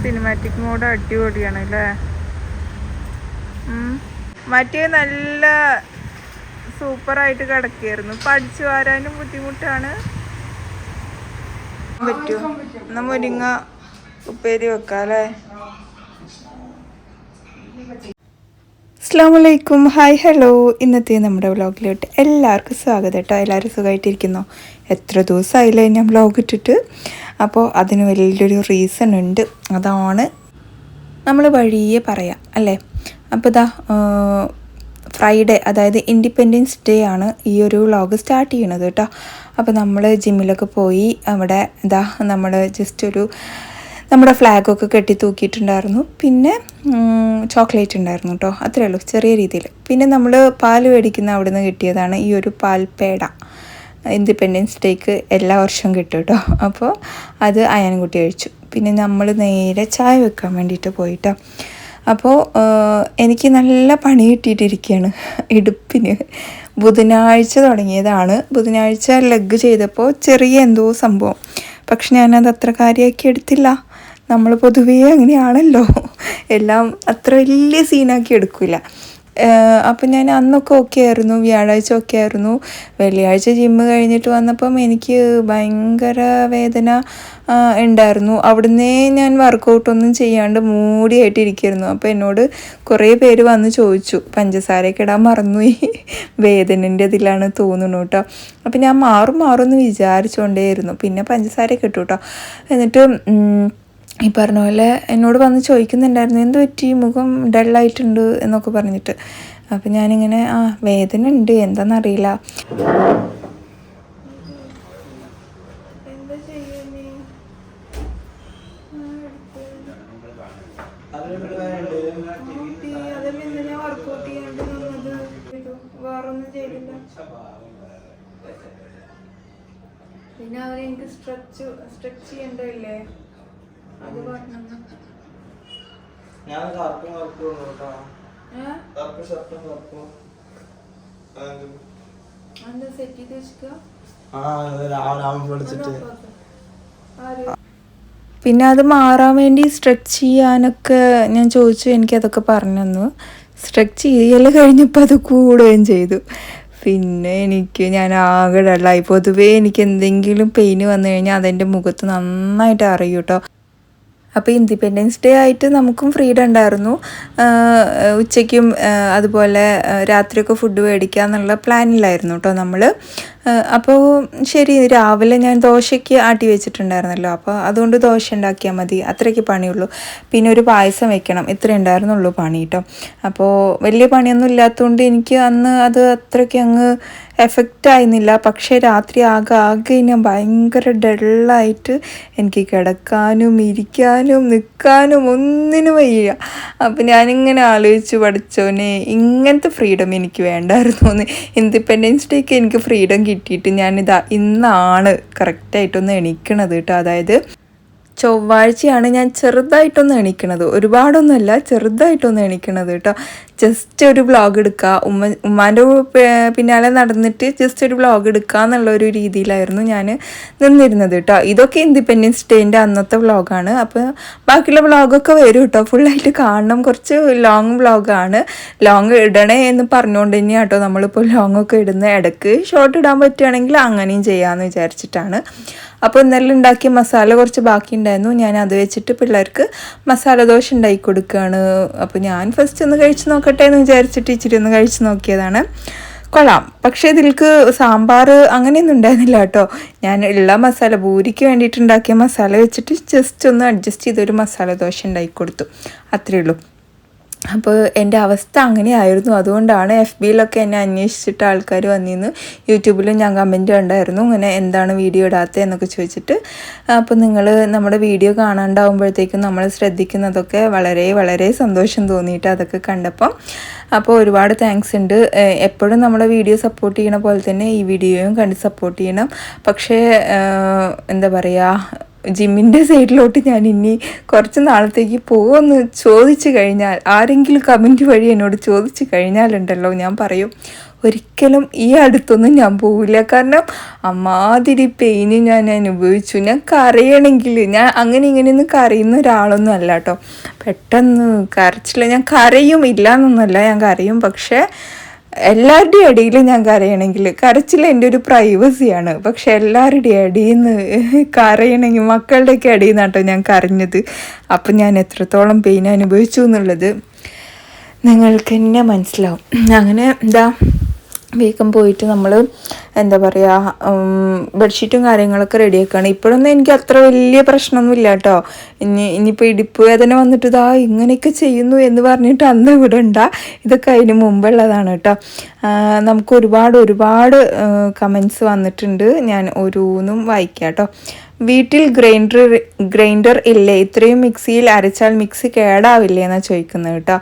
Cinematic mode അടിപൊളിയാണ് അല്ലേ. മറ്റേ നല്ല സൂപ്പറായിട്ട് കിടക്കുകയായിരുന്നു. പഠിച്ചു വരാനും ബുദ്ധിമുട്ടാണ്. പറ്റുമോ? എന്നാ മുരിങ്ങ ഉപ്പേരി വെക്കാം അല്ലേ. അസ്സലാമലൈക്കും, ഹായ് ഹലോ. ഇന്നത്തെ നമ്മുടെ വ്ളോഗിലോട്ട് എല്ലാവർക്കും സ്വാഗതം കേട്ടോ. എല്ലാവരും സുഖമായിട്ടിരിക്കുന്നു. എത്ര ദിവസമായില്ലേ ഞാൻ വ്ളോഗ് ഇട്ടിട്ട്. അപ്പോൾ അതിന് വലിയൊരു റീസൺ ഉണ്ട്. അതാണ് നമ്മൾ വഴിയെ പറയാം അല്ലേ. അപ്പോൾ ഇതാ ഫ്രൈഡേ, അതായത് ഇൻഡിപെൻഡൻസ് ഡേ ആണ് ഈ ഒരു വ്ളോഗ് സ്റ്റാർട്ട് ചെയ്യണത് കേട്ടോ. അപ്പോൾ നമ്മൾ ജിമ്മിലൊക്കെ പോയി അവിടെ ഇതാ നമ്മൾ ജസ്റ്റ് നമ്മുടെ ഫ്ലാഗൊക്കെ കെട്ടി തൂക്കിയിട്ടുണ്ടായിരുന്നു. പിന്നെ ചോക്ലേറ്റ് ഉണ്ടായിരുന്നു കേട്ടോ, അത്രയേ ഉള്ളൂ, ചെറിയ രീതിയിൽ. പിന്നെ നമ്മൾ പാൽ മേടിക്കുന്ന അവിടെ നിന്ന് കിട്ടിയതാണ് ഈ ഒരു പാൽപേട. ഇൻഡിപെൻഡൻസ് ഡേക്ക് എല്ലാ വർഷവും കിട്ടും കേട്ടോ. അപ്പോൾ അത് അയാൻകുട്ടി കഴിച്ചു. പിന്നെ നമ്മൾ നേരെ ചായ വെക്കാൻ വേണ്ടിയിട്ട് പോയിട്ടോ. അപ്പോൾ എനിക്ക് നല്ല പണി കിട്ടിയിട്ടിരിക്കുകയാണ് ഇടുപ്പിന്. ബുധനാഴ്ച തുടങ്ങിയതാണ്. ബുധനാഴ്ച ലെഗ് ചെയ്തപ്പോൾ ചെറിയ എന്തോ സംഭവം, പക്ഷെ ഞാനത് അത്ര കാര്യമാക്കി എടുത്തില്ല. നമ്മൾ പൊതുവേ അങ്ങനെയാണല്ലോ, എല്ലാം അത്ര വലിയ സീനാക്കി എടുക്കില്ല. അപ്പം ഞാൻ അന്നൊക്കെ ഓക്കെ ആയിരുന്നു, വ്യാഴാഴ്ച ഓക്കെ ആയിരുന്നു. വെള്ളിയാഴ്ച ജിമ്മ് കഴിഞ്ഞിട്ട് വന്നപ്പം എനിക്ക് ഭയങ്കര വേദന ഉണ്ടായിരുന്നു. അവിടുന്നേ ഞാൻ വർക്കൗട്ടൊന്നും ചെയ്യാണ്ട് മൂടിയായിട്ടിരിക്കുമായിരുന്നു. അപ്പോൾ എന്നോട് കുറേ പേര് വന്ന് ചോദിച്ചു, പഞ്ചസാരയൊക്കെ ഇടാൻ മറന്നുപോയി, വേദനൻ്റെ ഇതിലാണ് തോന്നുന്നു കേട്ടോ. അപ്പം ഞാൻ മാറുമെന്ന് വിചാരിച്ചുകൊണ്ടേയിരുന്നു. പിന്നെ പഞ്ചസാരയൊക്കെ ഇട്ടു കേട്ടോ. എന്നിട്ട് ഈ പറഞ്ഞ പോലെ എന്നോട് വന്ന് ചോദിക്കുന്നുണ്ടായിരുന്നു, എന്ത് പറ്റി, മുഖം ഡള്ളായിട്ടുണ്ട് എന്നൊക്കെ പറഞ്ഞിട്ട്. അപ്പം ഞാനിങ്ങനെ വേദന ഉണ്ട്, എന്താണെന്നറിയില്ല. വേറൊന്നും ചെയ്തില്ല. പിന്നെ അവരെനിക്ക് സ്ട്രെച്ച് ചെയ്യണ്ടല്ലേ, അത് പറഞ്ഞു. സെറ്റ് ചെയ്ത് വെച്ചിട്ട് പിന്നെ അത് മാറാൻ വേണ്ടി സ്ട്രെച്ച് ചെയ്യാനൊക്കെ ഞാൻ ചോദിച്ചു. എനിക്കതൊക്കെ പറഞ്ഞു തന്നു. സ്ട്രെച്ച് ചെയ്യൽ കഴിഞ്ഞപ്പോൾ അത് കൂടുകയും ചെയ്തു. പിന്നെ ഞാൻ ആകെ ഡള്ളായി. പൊതുവേ എനിക്ക് എന്തെങ്കിലും പെയിന് വന്നു കഴിഞ്ഞാൽ അതെൻ്റെ മുഖത്ത് നന്നായിട്ട് അറിയും കേട്ടോ. അപ്പോൾ ഇൻഡിപെൻഡൻസ് ഡേ ആയിട്ട് നമുക്കും ഫ്രീഡം ഉണ്ടായിരുന്നു. ഉച്ചയ്ക്കും അതുപോലെ രാത്രിയൊക്കെ ഫുഡ് മേടിക്കുക എന്നുള്ള പ്ലാനിലായിരുന്നു കേട്ടോ നമ്മൾ. അപ്പോൾ ശരി, രാവിലെ ഞാൻ ദോശയ്ക്ക് ആട്ടി വെച്ചിട്ടുണ്ടായിരുന്നല്ലോ, അപ്പോൾ അതുകൊണ്ട് ദോശ ഉണ്ടാക്കിയാൽ മതി, അത്രയ്ക്ക് പണിയുള്ളൂ. പിന്നെ ഒരു പായസം വെക്കണം, ഇത്രയേ ഉണ്ടായിരുന്നുള്ളൂ പണി കേട്ടോ. അപ്പോൾ വലിയ പണിയൊന്നും ഇല്ലാത്തതുകൊണ്ട് എനിക്ക് അന്ന് അത് അത്രയ്ക്ക് അങ്ങ് എഫക്റ്റ് ആയിരുന്നില്ല. പക്ഷേ രാത്രി ആകെ ഞാൻ ഭയങ്കര ഡള്ളായിട്ട് എനിക്ക് കിടക്കാനും ഇരിക്കാനും നിൽക്കാനും ഒന്നിനും വയ്യ. അപ്പം ഞാനിങ്ങനെ ആലോചിച്ചു, പഠിച്ചോനെ ഇങ്ങനത്തെ ഫ്രീഡം എനിക്ക് വേണ്ടായിരുന്നു എന്ന്. ഇൻഡിപെൻഡൻസ് ഡേക്ക് എനിക്ക് ഫ്രീഡം കിട്ടിയിട്ട് ഇന്നാണ് കറക്റ്റായിട്ടൊന്ന് എണീക്കണത് കേട്ടോ. അതായത് ചൊവ്വാഴ്ചയാണ് ഞാൻ ചെറുതായിട്ടൊന്ന് എണീക്കണത്, ഒരുപാടൊന്നുമല്ല, ചെറുതായിട്ടൊന്ന് എണീക്കണത് കേട്ടോ. ജസ്റ്റ് ഒരു വ്ളോഗ് എടുക്കുക, ഉമ്മാൻ്റെ പിന്നാലെ നടന്നിട്ട് ജസ്റ്റ് ഒരു വ്ളോഗ് എടുക്കുക എന്നുള്ളൊരു രീതിയിലായിരുന്നു ഞാൻ നിന്നിരുന്നത് കേട്ടോ. ഇതൊക്കെ ഇൻഡിപെൻഡൻസ് ഡേൻ്റെ അന്നത്തെ വ്ളോഗാണ്. അപ്പോൾ ബാക്കിയുള്ള വ്ളോഗൊക്കെ വരും കേട്ടോ, ഫുള്ളായിട്ട് കാണണം. കുറച്ച് ലോങ് വ്ളോഗാണ്. ലോങ് ഇടണേ എന്ന് പറഞ്ഞുകൊണ്ട് തന്നെയാണ് കേട്ടോ നമ്മളിപ്പോൾ ലോങ്ങൊക്കെ ഇടുന്ന. ഇടയ്ക്ക് ഷോർട്ട് ഇടാൻ പറ്റുകയാണെങ്കിൽ അങ്ങനെയും ചെയ്യാമെന്ന് വിചാരിച്ചിട്ടാണ്. അപ്പോൾ ഇന്നലെ ഉണ്ടാക്കിയ മസാല കുറച്ച് ബാക്കി ഉണ്ടായിരുന്നു. ഞാൻ അത് വെച്ചിട്ട് പിള്ളേർക്ക് മസാല ദോശ ഉണ്ടാക്കി കൊടുക്കുകയാണ്. അപ്പോൾ ഞാൻ ഫസ്റ്റ് ഒന്ന് കഴിച്ച് നോക്കട്ടെ എന്ന് വിചാരിച്ചിട്ട് ഇച്ചിരി ഒന്ന് കഴിച്ച് നോക്കിയതാണ്. കൊള്ളാം, പക്ഷേ ഇതിൽക്ക് സാമ്പാർ അങ്ങനെയൊന്നും ഉണ്ടായിരുന്നില്ല കേട്ടോ. ഞാൻ ഉള്ള മസാല, പൂരിക്ക് വേണ്ടിയിട്ടുണ്ടാക്കിയ മസാല വെച്ചിട്ട് ജസ്റ്റ് ഒന്ന് അഡ്ജസ്റ്റ് ചെയ്തൊരു മസാല ദോശ ഉണ്ടാക്കി കൊടുത്തു, അത്രയേ ഉള്ളൂ. അപ്പോൾ എൻ്റെ അവസ്ഥ അങ്ങനെയായിരുന്നു. അതുകൊണ്ടാണ് FBയിലൊക്കെ എന്നെ അന്വേഷിച്ചിട്ട് ആൾക്കാർ വന്നിരുന്നു. യൂട്യൂബിലും ഞാൻ കമൻറ്റ് കണ്ടായിരുന്നു, ഇങ്ങനെ എന്താണ് വീഡിയോ ഇടാത്തത് എന്നൊക്കെ ചോദിച്ചിട്ട്. അപ്പോൾ നിങ്ങൾ നമ്മുടെ വീഡിയോ കാണാണ്ടാവുമ്പോഴത്തേക്കും നമ്മൾ ശ്രദ്ധിക്കുന്നതൊക്കെ വളരെ വളരെ സന്തോഷം തോന്നിയിട്ട് അതൊക്കെ കണ്ടപ്പം. അപ്പോൾ ഒരുപാട് താങ്ക്സ് ഉണ്ട്. എപ്പോഴും നമ്മുടെ വീഡിയോ സപ്പോർട്ട് ചെയ്യണ പോലെ തന്നെ ഈ വീഡിയോയും കണ്ട് സപ്പോർട്ട് ചെയ്യണം. പക്ഷേ എന്താ പറയുക, ജിമ്മിൻ്റെ സൈഡിലോട്ട് ഞാൻ ഇനി കുറച്ച് നാളത്തേക്ക് പോകുമെന്ന് ചോദിച്ചു കഴിഞ്ഞാൽ, ആരെങ്കിലും കമൻറ്റ് വഴി എന്നോട് ചോദിച്ചു കഴിഞ്ഞാലുണ്ടല്ലോ, ഞാൻ പറയും ഒരിക്കലും ഈ അടുത്തൊന്നും ഞാൻ പോവില്ല. കാരണം അമ്മാതിരി പെയിന് ഞാൻ അനുഭവിച്ചു. ഞാൻ കരയണമെങ്കിൽ ഞാൻ അങ്ങനെ ഇങ്ങനെയൊന്നും കരയുന്ന ഒരാളൊന്നും അല്ല കേട്ടോ. പെട്ടെന്ന് കരച്ചില്ല, ഞാൻ കരയും, ഇല്ല എന്നൊന്നുമല്ല, ഞാൻ കരയും. പക്ഷേ എല്ലാവരുടെയും ഇടയിൽ ഞാൻ കരയണമെങ്കിൽ, കരച്ചിൽ എൻ്റെ ഒരു പ്രൈവസിയാണ്. പക്ഷെ എല്ലാവരുടെയും ഇടയിൽ നിന്ന് കരയണമെങ്കിൽ, മക്കളുടെയൊക്കെ ഇടയിൽ നിന്നാട്ടോ ഞാൻ കരഞ്ഞത്. അപ്പം ഞാൻ എത്രത്തോളം പെയിൻ അനുഭവിച്ചു എന്നുള്ളത് നിങ്ങൾക്ക് തന്നെ മനസ്സിലാവും. അങ്ങനെ വേഗം പോയിട്ട് നമ്മൾ എന്താ പറയുക, ബെഡ്ഷീറ്റും കാര്യങ്ങളൊക്കെ റെഡിയാക്കുകയാണ്. ഇപ്പോഴൊന്നും എനിക്ക് അത്ര വലിയ പ്രശ്നമൊന്നുമില്ല കേട്ടോ. ഇനിയിപ്പോൾ ഇടുപ്പ് വേദന വന്നിട്ട് ഇങ്ങനെയൊക്കെ ചെയ്യുന്നു എന്ന് പറഞ്ഞിട്ട് അന്ന് വിടണ്ട. ഇതൊക്കെ അതിന് മുമ്പുള്ളതാണ് കേട്ടോ. നമുക്ക് ഒരുപാട് കമൻസ് വന്നിട്ടുണ്ട്. ഞാൻ ഓരോന്നും വായിക്കാം കേട്ടോ. വീട്ടിൽ ഗ്രൈൻഡർ ഇല്ലേ? ഇത്രയും മിക്സിയിൽ അരച്ചാൽ മിക്സി കേടാവില്ലേ എന്നാണ് ചോദിക്കുന്നത് കേട്ടോ.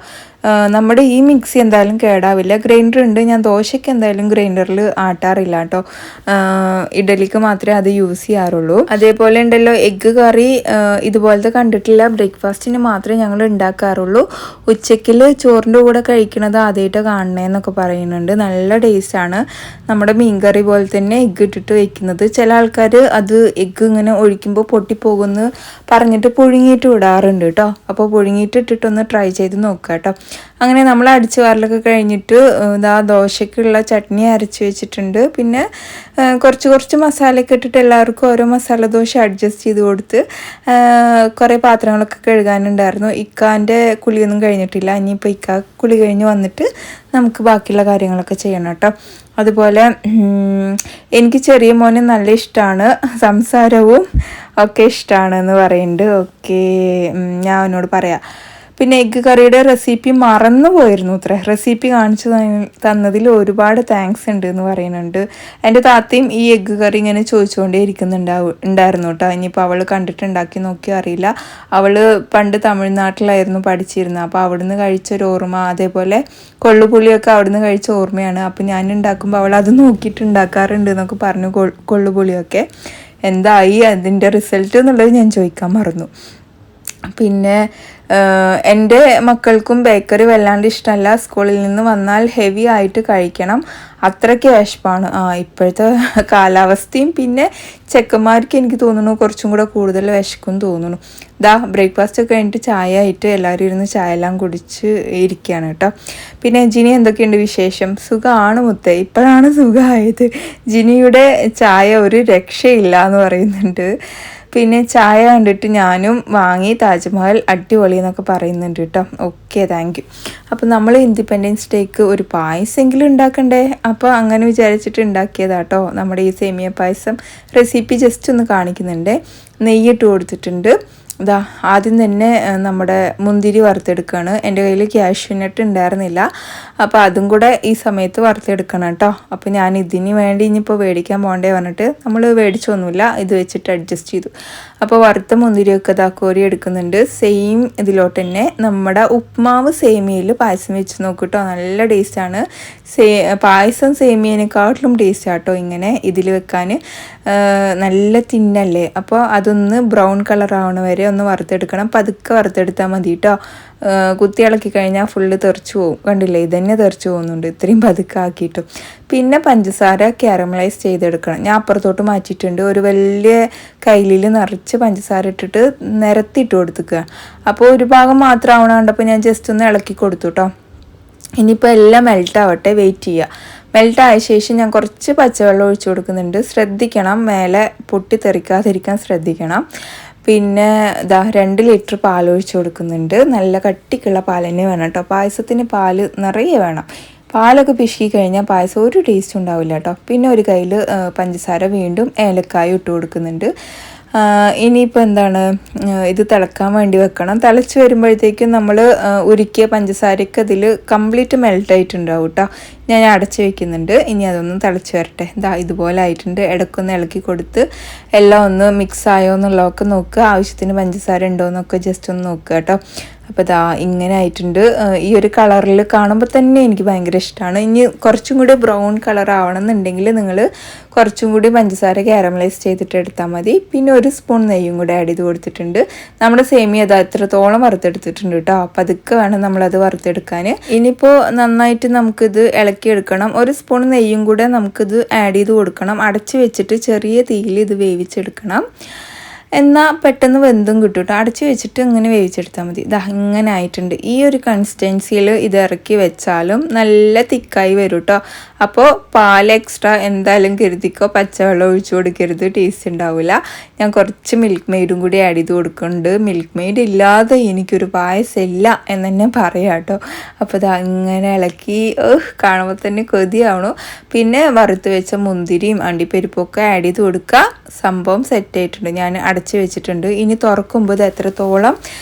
നമ്മുടെ ഈ മിക്സി എന്തായാലും കേടാവില്ല. ഗ്രൈൻഡർ ഉണ്ട്, ഞാൻ ദോശയ്ക്ക് എന്തായാലും ഗ്രൈൻഡറിൽ ആട്ടാറില്ല കേട്ടോ. ഇഡലിക്ക് മാത്രമേ അത് യൂസ് ചെയ്യാറുള്ളൂ. അതേപോലെ ഉണ്ടല്ലോ എഗ്ഗ് കറി, ഇതുപോലത്തെ കണ്ടിട്ടില്ല. ബ്രേക്ക്ഫാസ്റ്റിന് മാത്രമേ ഞങ്ങൾ ഉണ്ടാക്കാറുള്ളൂ. ഉച്ചയ്ക്കിൽ ചോറിൻ്റെ കൂടെ കഴിക്കണത് ആദ്യമായിട്ട് കാണണേന്നൊക്കെ പറയുന്നുണ്ട്. നല്ല ടേസ്റ്റാണ്. നമ്മുടെ മീൻകറി പോലെ തന്നെ എഗ്ഗ് ഇട്ടിട്ട് വയ്ക്കുന്നത്. ചില ആൾക്കാർ അത് എഗ്ഗ് ഇങ്ങനെ ഒഴിക്കുമ്പോൾ പൊട്ടിപ്പോകുമെന്ന് പറഞ്ഞിട്ട് പുഴുങ്ങിയിട്ട് വിടാറുണ്ട് കേട്ടോ. അപ്പോൾ പുഴുങ്ങിയിട്ട് ഇട്ടിട്ടൊന്ന് ട്രൈ ചെയ്ത് നോക്കുക കേട്ടോ. അങ്ങനെ നമ്മൾ അടിച്ചു വാരലൊക്കെ കഴിഞ്ഞിട്ട് ദോശയ്ക്കുള്ള ചട്നി അരച്ച് വെച്ചിട്ടുണ്ട്. പിന്നെ കുറച്ച് മസാലയൊക്കെ ഇട്ടിട്ട് എല്ലാവർക്കും ഓരോ മസാല ദോശ അഡ്ജസ്റ്റ് ചെയ്ത് കൊടുത്ത് കുറേ പാത്രങ്ങളൊക്കെ കഴുകാനുണ്ടായിരുന്നു. ഇക്കാൻ്റെ കുളിയൊന്നും കഴിഞ്ഞിട്ടില്ല. ഇനിയിപ്പോൾ ഇക്ക കുളി കഴിഞ്ഞ് വന്നിട്ട് നമുക്ക് ബാക്കിയുള്ള കാര്യങ്ങളൊക്കെ ചെയ്യണം കേട്ടോ. അതുപോലെ എനിക്ക് ചെറിയ മോനെ നല്ല ഇഷ്ടമാണ്, സംസാരവും ഒക്കെ ഇഷ്ടമാണ് എന്ന് പറയുന്നുണ്ട്. ഓക്കെ, ഞാൻ അവനോട് പറയാം. പിന്നെ എഗ്ഗ് കറിയുടെ റെസിപ്പി മറന്നു പോയിരുന്നു റെസിപ്പി കാണിച്ചു തന്നതിൽ ഒരുപാട് താങ്ക്സ് ഉണ്ട് എന്ന് പറയുന്നുണ്ട്. എൻ്റെ താത്തയും ഈ എഗ്ഗ് കറി ഇങ്ങനെ ചോദിച്ചുകൊണ്ടേ ഉണ്ടായിരുന്നു കേട്ടോ. ഇനിയിപ്പോൾ അവൾ കണ്ടിട്ടുണ്ടാക്കി നോക്കിയോ അറിയില്ല. അവൾ പണ്ട് തമിഴ്നാട്ടിലായിരുന്നു പഠിച്ചിരുന്നത്. അപ്പോൾ അവിടുന്ന് കഴിച്ചൊരു ഓർമ്മ, അതേപോലെ കൊള്ളുപുളിയൊക്കെ അവിടുന്ന് കഴിച്ച ഓർമ്മയാണ്. അപ്പോൾ ഞാൻ ഉണ്ടാക്കുമ്പോൾ അവൾ അത് നോക്കിയിട്ട് ഉണ്ടാക്കാറുണ്ട് എന്നൊക്കെ പറഞ്ഞു. കൊള്ളുപുളിയൊക്കെ എന്തായി അതിൻ്റെ റിസൾട്ട് എന്നുള്ളത് ഞാൻ ചോദിക്കാൻ മറന്നു. പിന്നെ എൻ്റെ മക്കൾക്കും ബേക്കറി വല്ലാണ്ട് ഇഷ്ടമല്ല. സ്കൂളിൽ നിന്ന് വന്നാൽ ഹെവി ആയിട്ട് കഴിക്കണം, അത്രയ്ക്ക് വിശപ്പാണ്. ഇപ്പോഴത്തെ കാലാവസ്ഥയും പിന്നെ ചെക്കന്മാർക്ക് എനിക്ക് തോന്നുന്നു കുറച്ചും കൂടെ കൂടുതൽ വിശക്കും തോന്നുന്നു. ബ്രേക്ക്ഫാസ്റ്റ് ഒക്കെ കഴിഞ്ഞിട്ട് ചായ ആയിട്ട് എല്ലാവരും ഇരുന്ന് ചായ എല്ലാം കുടിച്ച് ഇരിക്കുകയാണ് കേട്ടോ. പിന്നെ ജിനി എന്തൊക്കെയുണ്ട് വിശേഷം? സുഖമാണ് മുത്തേ, ഇപ്പോഴാണ് സുഖമായത്. ജിനിയുടെ ചായ ഒരു രക്ഷയില്ല എന്ന് പറയുന്നുണ്ട്. പിന്നെ ചായ കണ്ടിട്ട് ഞാനും വാങ്ങി, താജ്മഹൽ അടിപൊളി എന്നൊക്കെ പറയുന്നുണ്ട് കേട്ടോ. Okay, thank you. അപ്പോൾ നമ്മൾ ഇൻഡിപെൻഡൻസ് ഡേക്ക് ഒരു പായസമെങ്കിലും ഉണ്ടാക്കണ്ടേ? അപ്പോൾ അങ്ങനെ വിചാരിച്ചിട്ട് ഉണ്ടാക്കിയതാട്ടോ. നമ്മുടെ ഈ സേമിയ പായസം റെസിപ്പി ജസ്റ്റ് ഒന്ന് കാണിക്കുന്നുണ്ട്. നെയ്യിട്ട് കൊടുത്തിട്ടുണ്ട്. ആദ്യം തന്നെ നമ്മുടെ മുന്തിരി വറുത്തെടുക്കുകയാണ്. എൻ്റെ കയ്യിൽ ക്യാഷ്യൂ നട്ട് ഉണ്ടായിരുന്നില്ല, അപ്പോൾ അതും കൂടെ ഈ സമയത്ത് വറുത്തെടുക്കണം കേട്ടോ. അപ്പോൾ ഞാൻ ഇതിന് വേണ്ടി ഇനിയിപ്പോൾ മേടിക്കാൻ പോകണ്ടേ പറഞ്ഞിട്ട് നമ്മൾ മേടിച്ചൊന്നുമില്ല, ഇത് വെച്ചിട്ട് അഡ്ജസ്റ്റ് ചെയ്തു. അപ്പോൾ വറുത്ത മുന്തിരിയൊക്കെ കോരി എടുക്കുന്നുണ്ട്. സെയിം ഇതിലോട്ട് തന്നെ നമ്മുടെ ഉപ്മാവ് സേമിയയിൽ പായസം വെച്ച് നോക്കൂട്ടോ, നല്ല ടേസ്റ്റാണ്. പായസം സേമിയനെക്കാട്ടിലും ടേസ്റ്റ് ആട്ടോ ഇങ്ങനെ ഇതിൽ വെക്കാൻ. നല്ല തിന്നല്ലേ. അപ്പോൾ അതൊന്ന് ബ്രൗൺ കളർ ആവണ വരെ ഒന്ന് വറുത്തെടുക്കണം. പതുക്കെ വറുത്തെടുത്താൽ മതി കേട്ടോ. കുത്തി ഇളക്കി കഴിഞ്ഞാൽ ഫുള്ള് തെറിച്ചു പോകും. കണ്ടില്ലേ, ഇതന്നെ തെറിച്ചു പോകുന്നുണ്ട് ഇത്രയും പതുക്കെ ആക്കിയിട്ടും. പിന്നെ പഞ്ചസാര കാരമലൈസ് ചെയ്തെടുക്കണം. ഞാൻ അപ്പുറത്തോട്ട് മാറ്റിയിട്ടുണ്ട്. ഒരു വലിയ കയ്യിൽ നിറച്ച് പഞ്ചസാര ഇട്ടിട്ട് നിരത്തിയിട്ട് കൊടുത്തുക്കുക. അപ്പോൾ ഒരു ഭാഗം മാത്രം ആവണ കണ്ടപ്പോൾ ഞാൻ ജസ്റ്റ് ഒന്ന് ഇളക്കി കൊടുത്തു കേട്ടോ. ഇനിയിപ്പോൾ എല്ലാം മെൽട്ടാവട്ടെ, വെയിറ്റ് ചെയ്യുക. മെൽട്ടായ ശേഷം ഞാൻ കുറച്ച് പച്ചവെള്ളം ഒഴിച്ചു കൊടുക്കുന്നുണ്ട്. ശ്രദ്ധിക്കണം, മേലെ പൊട്ടി തെറിക്കാതിരിക്കാൻ ശ്രദ്ധിക്കണം. പിന്നെ 2 ലിറ്റർ പാൽ ഒഴിച്ച് കൊടുക്കുന്നുണ്ട്. നല്ല കട്ടിക്കുള്ള പാൽ തന്നെ വേണം കേട്ടോ. പായസത്തിന് പാൽ നിറയെ വേണം. പാലൊക്കെ പിശുക്കി കഴിഞ്ഞാൽ പായസം ഒരു ടേസ്റ്റ് ഉണ്ടാവില്ല കേട്ടോ. പിന്നെ ഒരു കയ്യിൽ പഞ്ചസാര വീണ്ടും ഏലക്കായ ഇട്ട് കൊടുക്കുന്നുണ്ട്. ഇനിയിപ്പോൾ എന്താണ്, ഇത് തിളക്കാൻ വേണ്ടി വെക്കണം. തിളച്ച് വരുമ്പോഴത്തേക്കും നമ്മൾ ഉരുക്കിയ പഞ്ചസാരയ്ക്ക് അതിൽ കംപ്ലീറ്റ് മെൽട്ടായിട്ടുണ്ടാവും കേട്ടോ. ഞാൻ അടച്ച് വെക്കുന്നുണ്ട്. ഇനി അതൊന്ന് തിളച്ച് വരട്ടെ. ഇതുപോലെ ആയിട്ടുണ്ട്. ഇടയ്ക്കൊന്ന് ഇളക്കി കൊടുത്ത് എല്ലാം ഒന്ന് മിക്സ് ആയോ എന്നുള്ളതൊക്കെ നോക്കുക. ആവശ്യത്തിന് പഞ്ചസാര ഉണ്ടോ എന്നൊക്കെ ജസ്റ്റ് ഒന്ന് നോക്കുക കേട്ടോ. അപ്പോൾ ഇങ്ങനെ ആയിട്ടുണ്ട്. ഈ ഒരു കളറിൽ കാണുമ്പോൾ തന്നെ എനിക്ക് ഭയങ്കര ഇഷ്ടമാണ്. ഇനി കുറച്ചും കൂടി ബ്രൗൺ കളർ ആവണം എന്നുണ്ടെങ്കിൽ നിങ്ങൾ കുറച്ചും കൂടി പഞ്ചസാര കാരമലൈസ് ചെയ്തിട്ട് എടുത്താൽ മതി. പിന്നെ 1 സ്പൂൺ നെയ്യും കൂടി ആഡ് ചെയ്ത് കൊടുത്തിട്ടുണ്ട്. നമ്മുടെ സേമിയ എത്രത്തോളം വറുത്തെടുത്തിട്ടുണ്ട് കേട്ടോ. അപ്പോൾ അതൊക്കെ വേണം നമ്മളത് വറുത്തെടുക്കാൻ. ഇനിയിപ്പോൾ നന്നായിട്ട് നമുക്കിത് ഇളക്കിയെടുക്കണം. 1 സ്പൂൺ നെയ്യും കൂടെ നമുക്കിത് ആഡ് ചെയ്ത് കൊടുക്കണം. അടച്ച് വെച്ചിട്ട് ചെറിയ തീയിൽ ഇത് വേവിച്ചെടുക്കണം. എന്നാൽ പെട്ടെന്ന് വെന്തും കിട്ടും കേട്ടോ. അടച്ച് വെച്ചിട്ട് ഇങ്ങനെ വേവിച്ചെടുത്താൽ മതി. ഇതാ ഇങ്ങനെ ആയിട്ടുണ്ട്. ഈ ഒരു കൺസിസ്റ്റൻസിയിൽ ഇത് ഇറക്കി വെച്ചാലും നല്ല തിക്കായി വരും കേട്ടോ. അപ്പോൾ പാൽ എക്സ്ട്രാ എന്തായാലും കരുതിക്കോ, പച്ചവെള്ളം ഒഴിച്ചു കൊടുക്കരുത്, ടേസ്റ്റ് ഉണ്ടാവില്ല. ഞാൻ കുറച്ച് മിൽക്ക് മെയ്ഡും കൂടി ആഡ് ചെയ്ത് കൊടുക്കുന്നുണ്ട്. മിൽക്ക് മെയ്ഡ് ഇല്ലാതെ എനിക്കൊരു പായസമില്ല എന്ന് തന്നെ പറയാം കേട്ടോ. അപ്പോൾ ഇത് അങ്ങനെ ഇളക്കി കാണുമ്പോൾ തന്നെ കൊതിയാവണു. പിന്നെ വറുത്ത് വെച്ച മുന്തിരിയും അണ്ടിപ്പരിപ്പൊക്കെ ആഡ് ചെയ്ത് കൊടുക്കുക. സംഭവം സെറ്റായിട്ടുണ്ട്. ഞാൻ അടച്ച് വെച്ചിട്ടുണ്ട്. ഇനി തുറക്കുമ്പോൾ ഇത് എത്രത്തോളം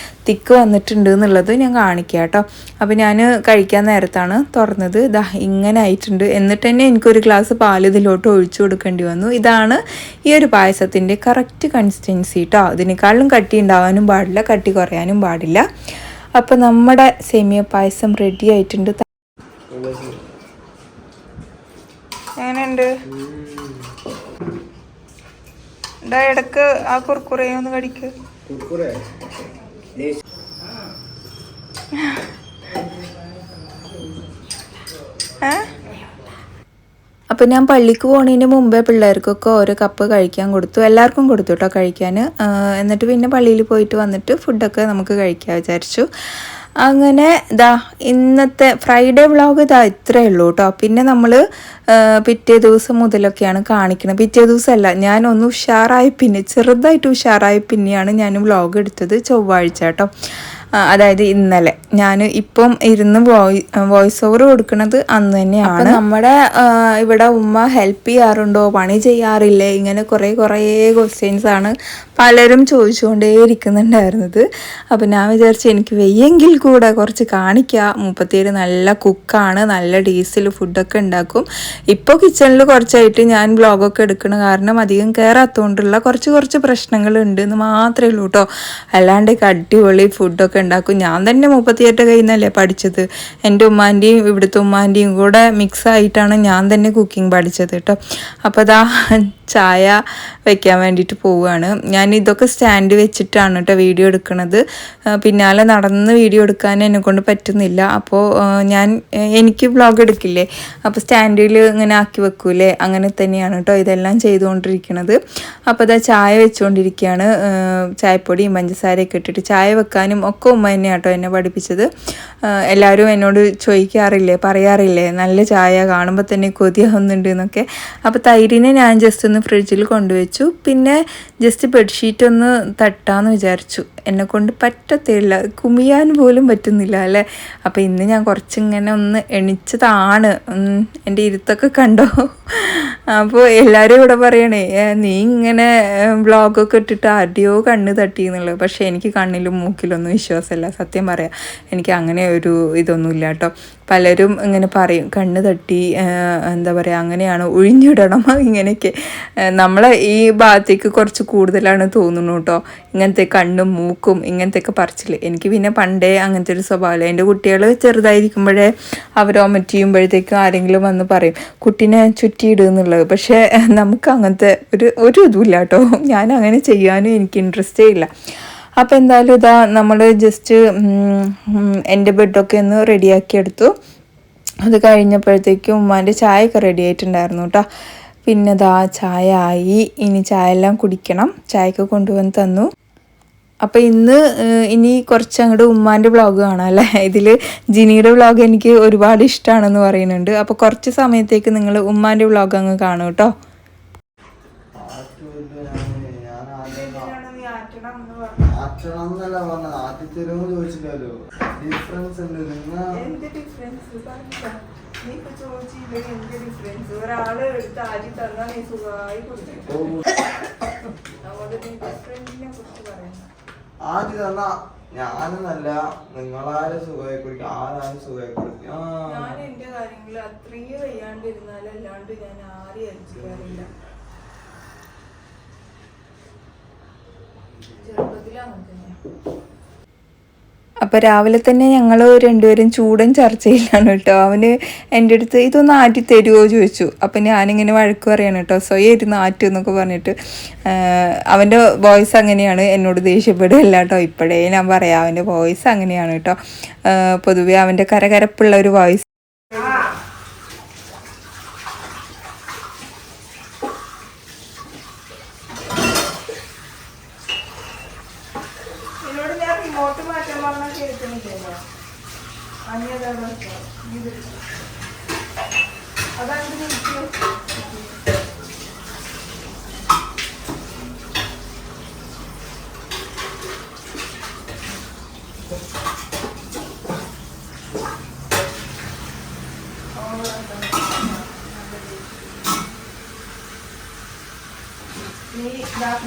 തിക്ക് വന്നിട്ടുണ്ട് എന്നുള്ളത് ഞാൻ കാണിക്കാം കേട്ടോ. അപ്പോൾ ഞാൻ കഴിക്കാൻ നേരത്താണ് തുറന്നത്. ഇതാ ഇങ്ങനെ ആയിട്ടുണ്ട്. എന്നിട്ട് തന്നെ എനിക്കൊരു ഗ്ലാസ് പാൽ ഇതിലോട്ട് ഒഴിച്ചു കൊടുക്കേണ്ടി വന്നു. ഇതാണ് ഈ ഒരു പായസത്തിൻ്റെ കറക്റ്റ് കൺസിസ്റ്റൻസി കേട്ടോ. ഇതിനേക്കാളും കട്ടി ഉണ്ടാവാനും പാടില്ല, കട്ടി കുറയാനും പാടില്ല. അപ്പോൾ നമ്മുടെ സേമിയ പായസം റെഡി ആയിട്ടുണ്ട്. എങ്ങനെയുണ്ട്? ഇടക്ക് ആ കുർക്കുറയൊന്ന് കടിക്ക്. അപ്പോൾ ഞാൻ പള്ളിക്ക് പോകുന്നതിന് മുമ്പേ പിള്ളേർക്കൊക്കെ ഓരോ കപ്പ് കഴിക്കാൻ കൊടുത്തു. എല്ലാവർക്കും കൊടുത്തു കേട്ടോ കഴിക്കാൻ. എന്നിട്ട് പിന്നെ പള്ളിയിൽ പോയിട്ട് വന്നിട്ട് ഫുഡൊക്കെ നമുക്ക് കഴിക്കാൻ വിചാരിച്ചു. അങ്ങനെ ഇന്നത്തെ ഫ്രൈഡേ വ്ളോഗ് ഇത്രയേ ഉള്ളൂ കേട്ടോ. പിന്നെ നമ്മൾ പിറ്റേ ദിവസം മുതലൊക്കെയാണ് കാണിക്കുന്നത്. പിറ്റേ ദിവസമല്ല, ഞാനൊന്ന് ഉഷാറായി ചെറുതായിട്ട് ഉഷാറായി പിന്നെയാണ് ഞാൻ വ്ളോഗ് എടുത്തത് ചൊവ്വാഴ്ച കേട്ടോ. അതായത് ഇന്നലെ ഞാൻ ഇപ്പം ഇരുന്ന് വോയിസ് ഓവർ കൊടുക്കുന്നത് അന്ന് തന്നെയാണ്. നമ്മുടെ ഇവിടെ ഉമ്മ ഹെൽപ്പ് ചെയ്യാറുണ്ടോ, പണി ചെയ്യാറില്ലേ, ഇങ്ങനെ കുറേ ക്വസ്റ്റ്യൻസ് ആണ് പലരും ചോദിച്ചുകൊണ്ടേ ഇരിക്കുന്നുണ്ടായിരുന്നത്. അപ്പോൾ ഞാൻ വിചാരിച്ചു എനിക്ക് വയ്യെങ്കിൽ കൂടെ കുറച്ച് കാണിക്കാം. 37 നല്ല കുക്കാണ്, നല്ല ടേസ്റ്റിൽ ഫുഡൊക്കെ ഉണ്ടാക്കും. ഇപ്പോൾ കിച്ചണിൽ കുറച്ചായിട്ട് ഞാൻ വ്ളോഗൊക്കെ എടുക്കണ കാരണം അധികം കയറാത്തതുകൊണ്ടുള്ള കുറച്ച് പ്രശ്നങ്ങളുണ്ട് എന്ന് മാത്രമേ ഉള്ളൂ കേട്ടോ. അല്ലാണ്ടൊക്കെ അടിപൊളി ഫുഡൊക്കെ ഉണ്ടാക്കും. ഞാൻ തന്നെ 38 കയ്യിൽ നിന്നല്ലേ പഠിച്ചത്. എൻ്റെ ഉമ്മാൻ്റെയും ഇവിടുത്തെ ഉമ്മാൻ്റെയും കൂടെ മിക്സ് ആയിട്ടാണ് ഞാൻ തന്നെ കുക്കിംഗ് പഠിച്ചത് കേട്ടോ. അപ്പോൾ ചായ വെക്കാൻ വേണ്ടിയിട്ട് പോവുകയാണ് ഞാൻ. ഇതൊക്കെ സ്റ്റാൻഡ് വെച്ചിട്ടാണ് കേട്ടോ വീഡിയോ എടുക്കുന്നത്. പിന്നാലെ നടന്ന് വീഡിയോ എടുക്കാൻ എന്നെക്കൊണ്ട് പറ്റുന്നില്ല. അപ്പോൾ എനിക്ക് വ്ളോഗ് എടുക്കില്ലേ, അപ്പോൾ സ്റ്റാൻഡിൽ ഇങ്ങനെ ആക്കി വെക്കൂലേ, അങ്ങനെ തന്നെയാണ് കേട്ടോ ഇതെല്ലാം ചെയ്തുകൊണ്ടിരിക്കുന്നത്. അപ്പോൾ ചായ വെച്ചുകൊണ്ടിരിക്കുകയാണ്. ചായപ്പൊടിയും പഞ്ചസാരയൊക്കെ ഇട്ടിട്ട് ചായ വെക്കാനും ഒക്കെ ഉമ്മ തന്നെയാണ് കേട്ടോ എന്നെ പഠിപ്പിച്ചത്. എല്ലാവരും എന്നോട് പറയാറില്ലേ നല്ല ചായ കാണുമ്പോൾ തന്നെ കൊതിയാവുന്നുണ്ട് എന്നൊക്കെ. അപ്പോൾ തൈരിനെ ഞാൻ ജസ്റ്റ് ഒന്ന് ഫ്രിഡ്ജിൽ കൊണ്ടുവച്ചു. പിന്നെ ജസ്റ്റ് ബെഡ്ഷീറ്റ് ഒന്ന് തട്ടാന്ന് വിചാരിച്ചു. എന്നെക്കൊണ്ട് പറ്റത്തില്ല, കുമിയാൻ പോലും പറ്റുന്നില്ല അല്ലേ. അപ്പോൾ ഇന്ന് ഞാൻ കുറച്ചിങ്ങനെ ഒന്ന് എണിച്ചതാണ്. എൻ്റെ ഇരുത്തൊക്കെ കണ്ടോ. അപ്പോൾ എല്ലാവരും ഇവിടെ പറയണേ നീ ഇങ്ങനെ വ്ളോഗൊക്കെ ഇട്ടിട്ട് ആരുടെയോ കണ്ണ് തട്ടി എന്നുള്ളത്. പക്ഷേ എനിക്ക് കണ്ണിലും മൂക്കിലൊന്നും വിശ്വാസമില്ല, സത്യം പറയാം. എനിക്ക് അങ്ങനെ ഒരു ഇതൊന്നുമില്ല കേട്ടോ. പലരും ഇങ്ങനെ പറയും കണ്ണ് തട്ടി, എന്താ പറയുക, അങ്ങനെയാണ്, ഒഴിഞ്ഞിടണം ഇങ്ങനെയൊക്കെ. നമ്മളെ ഈ ഭാഗത്തേക്ക് കുറച്ച് കൂടുതലാണ് തോന്നുന്നു കേട്ടോ ഇങ്ങനത്തെ കണ്ണും മൂക്കും ഇങ്ങനത്തെയൊക്കെ പറിച്ചില്ല. എനിക്ക് പിന്നെ പണ്ടേ അങ്ങനത്തെ ഒരു സ്വഭാവമില്ല. എൻ്റെ കുട്ടികൾ ചെറുതായിരിക്കുമ്പോഴേ അവർ വൊമിറ്റ് ചെയ്യുമ്പോഴത്തേക്കും ആരെങ്കിലും വന്ന് പറയും കുട്ടീനെ ചുറ്റിയിടുക എന്നുള്ളത്. പക്ഷേ നമുക്ക് അങ്ങനത്തെ ഒരു ഇതുമില്ല കേട്ടോ. ഞാൻ അങ്ങനെ ചെയ്യാനും എനിക്ക് ഇൻട്രസ്റ്റേ ഇല്ല. അപ്പോൾ എന്തായാലും നമ്മൾ ജസ്റ്റ് എൻ്റെ ബെഡൊക്കെ ഒന്ന് റെഡിയാക്കി എടുത്തു. അത് കഴിഞ്ഞപ്പോഴത്തേക്കും ഉമ്മാൻ്റെ ചായയൊക്കെ റെഡി ആയിട്ടുണ്ടായിരുന്നു കേട്ടോ. പിന്നെ ചായ ആയി. ഇനി ചായ എല്ലാം കുടിക്കണം. ചായയൊക്കെ കൊണ്ടുവന്ന് തന്നു. അപ്പോൾ ഇനി കുറച്ച് അങ്ങോട്ട് ഉമ്മാൻ്റെ വ്ളോഗ് കാണാം അല്ലേ. ഇതിൽ ജിനിയുടെ വ്ളോഗ് എനിക്ക് ഒരുപാട് ഇഷ്ടമാണെന്ന് പറയുന്നുണ്ട്. അപ്പോൾ കുറച്ച് സമയത്തേക്ക് നിങ്ങൾ ഉമ്മാൻ്റെ വ്ളോഗ് അങ്ങ് കാണും കേട്ടോ. ആദ്യം തന്നാ ഞാനെന്നല്ല, നിങ്ങളാരും സുഖമായി കുടിക്കും, ആരാരും സുഖമായി കുടിക്കും. ഞാൻ എന്റെ കാര്യങ്ങളിൽ അത്രയും വയ്യാണ്ടിരുന്നാലല്ലാണ്ട് ഞാൻ ആരെയും അരിച്ചിരിക്കാറില്ല. ചെറുപ്പത്തിലാണ് തന്നെ. അപ്പോൾ രാവിലെ തന്നെ ഞങ്ങൾ രണ്ടുപേരും ചൂടൻ ചർച്ചയിലാണ് കേട്ടോ. അവന് എൻ്റെ അടുത്ത് ഇതൊന്ന് ആറ്റി തരുമോ ചോദിച്ചു. അപ്പം ഞാനിങ്ങനെ വഴക്ക് പറയാണ് കേട്ടോ, സ്വയം ഇരുന്ന് ആറ്റും എന്നൊക്കെ പറഞ്ഞിട്ട്. അവൻ്റെ വോയിസ് അങ്ങനെയാണ്, എന്നോട് ദേഷ്യപ്പെടുകയല്ല കേട്ടോ. ഇപ്പോഴേ ഞാൻ പറയാം, അവൻ്റെ വോയിസ് അങ്ങനെയാണ് കേട്ടോ. പൊതുവേ അവൻ്റെ കരകരപ്പുള്ള ഒരു വോയിസ്. പറഞ്ഞാൽ കേൾക്കുന്നില്ലല്ലോ. അതാണ്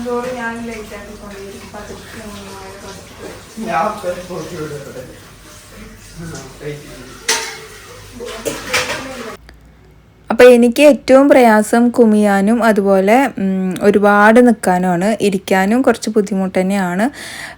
ഡോറ് ഞാൻ ലൈറ്റ് ആക്കി കൊണ്ടിരിക്കും. അപ്പോൾ എനിക്ക് ഏറ്റവും പ്രയാസം കുമിയാനും അതുപോലെ ഒരുപാട് നിൽക്കാനുമാണ്. ഇരിക്കാനും കുറച്ച് ബുദ്ധിമുട്ട് തന്നെയാണ്.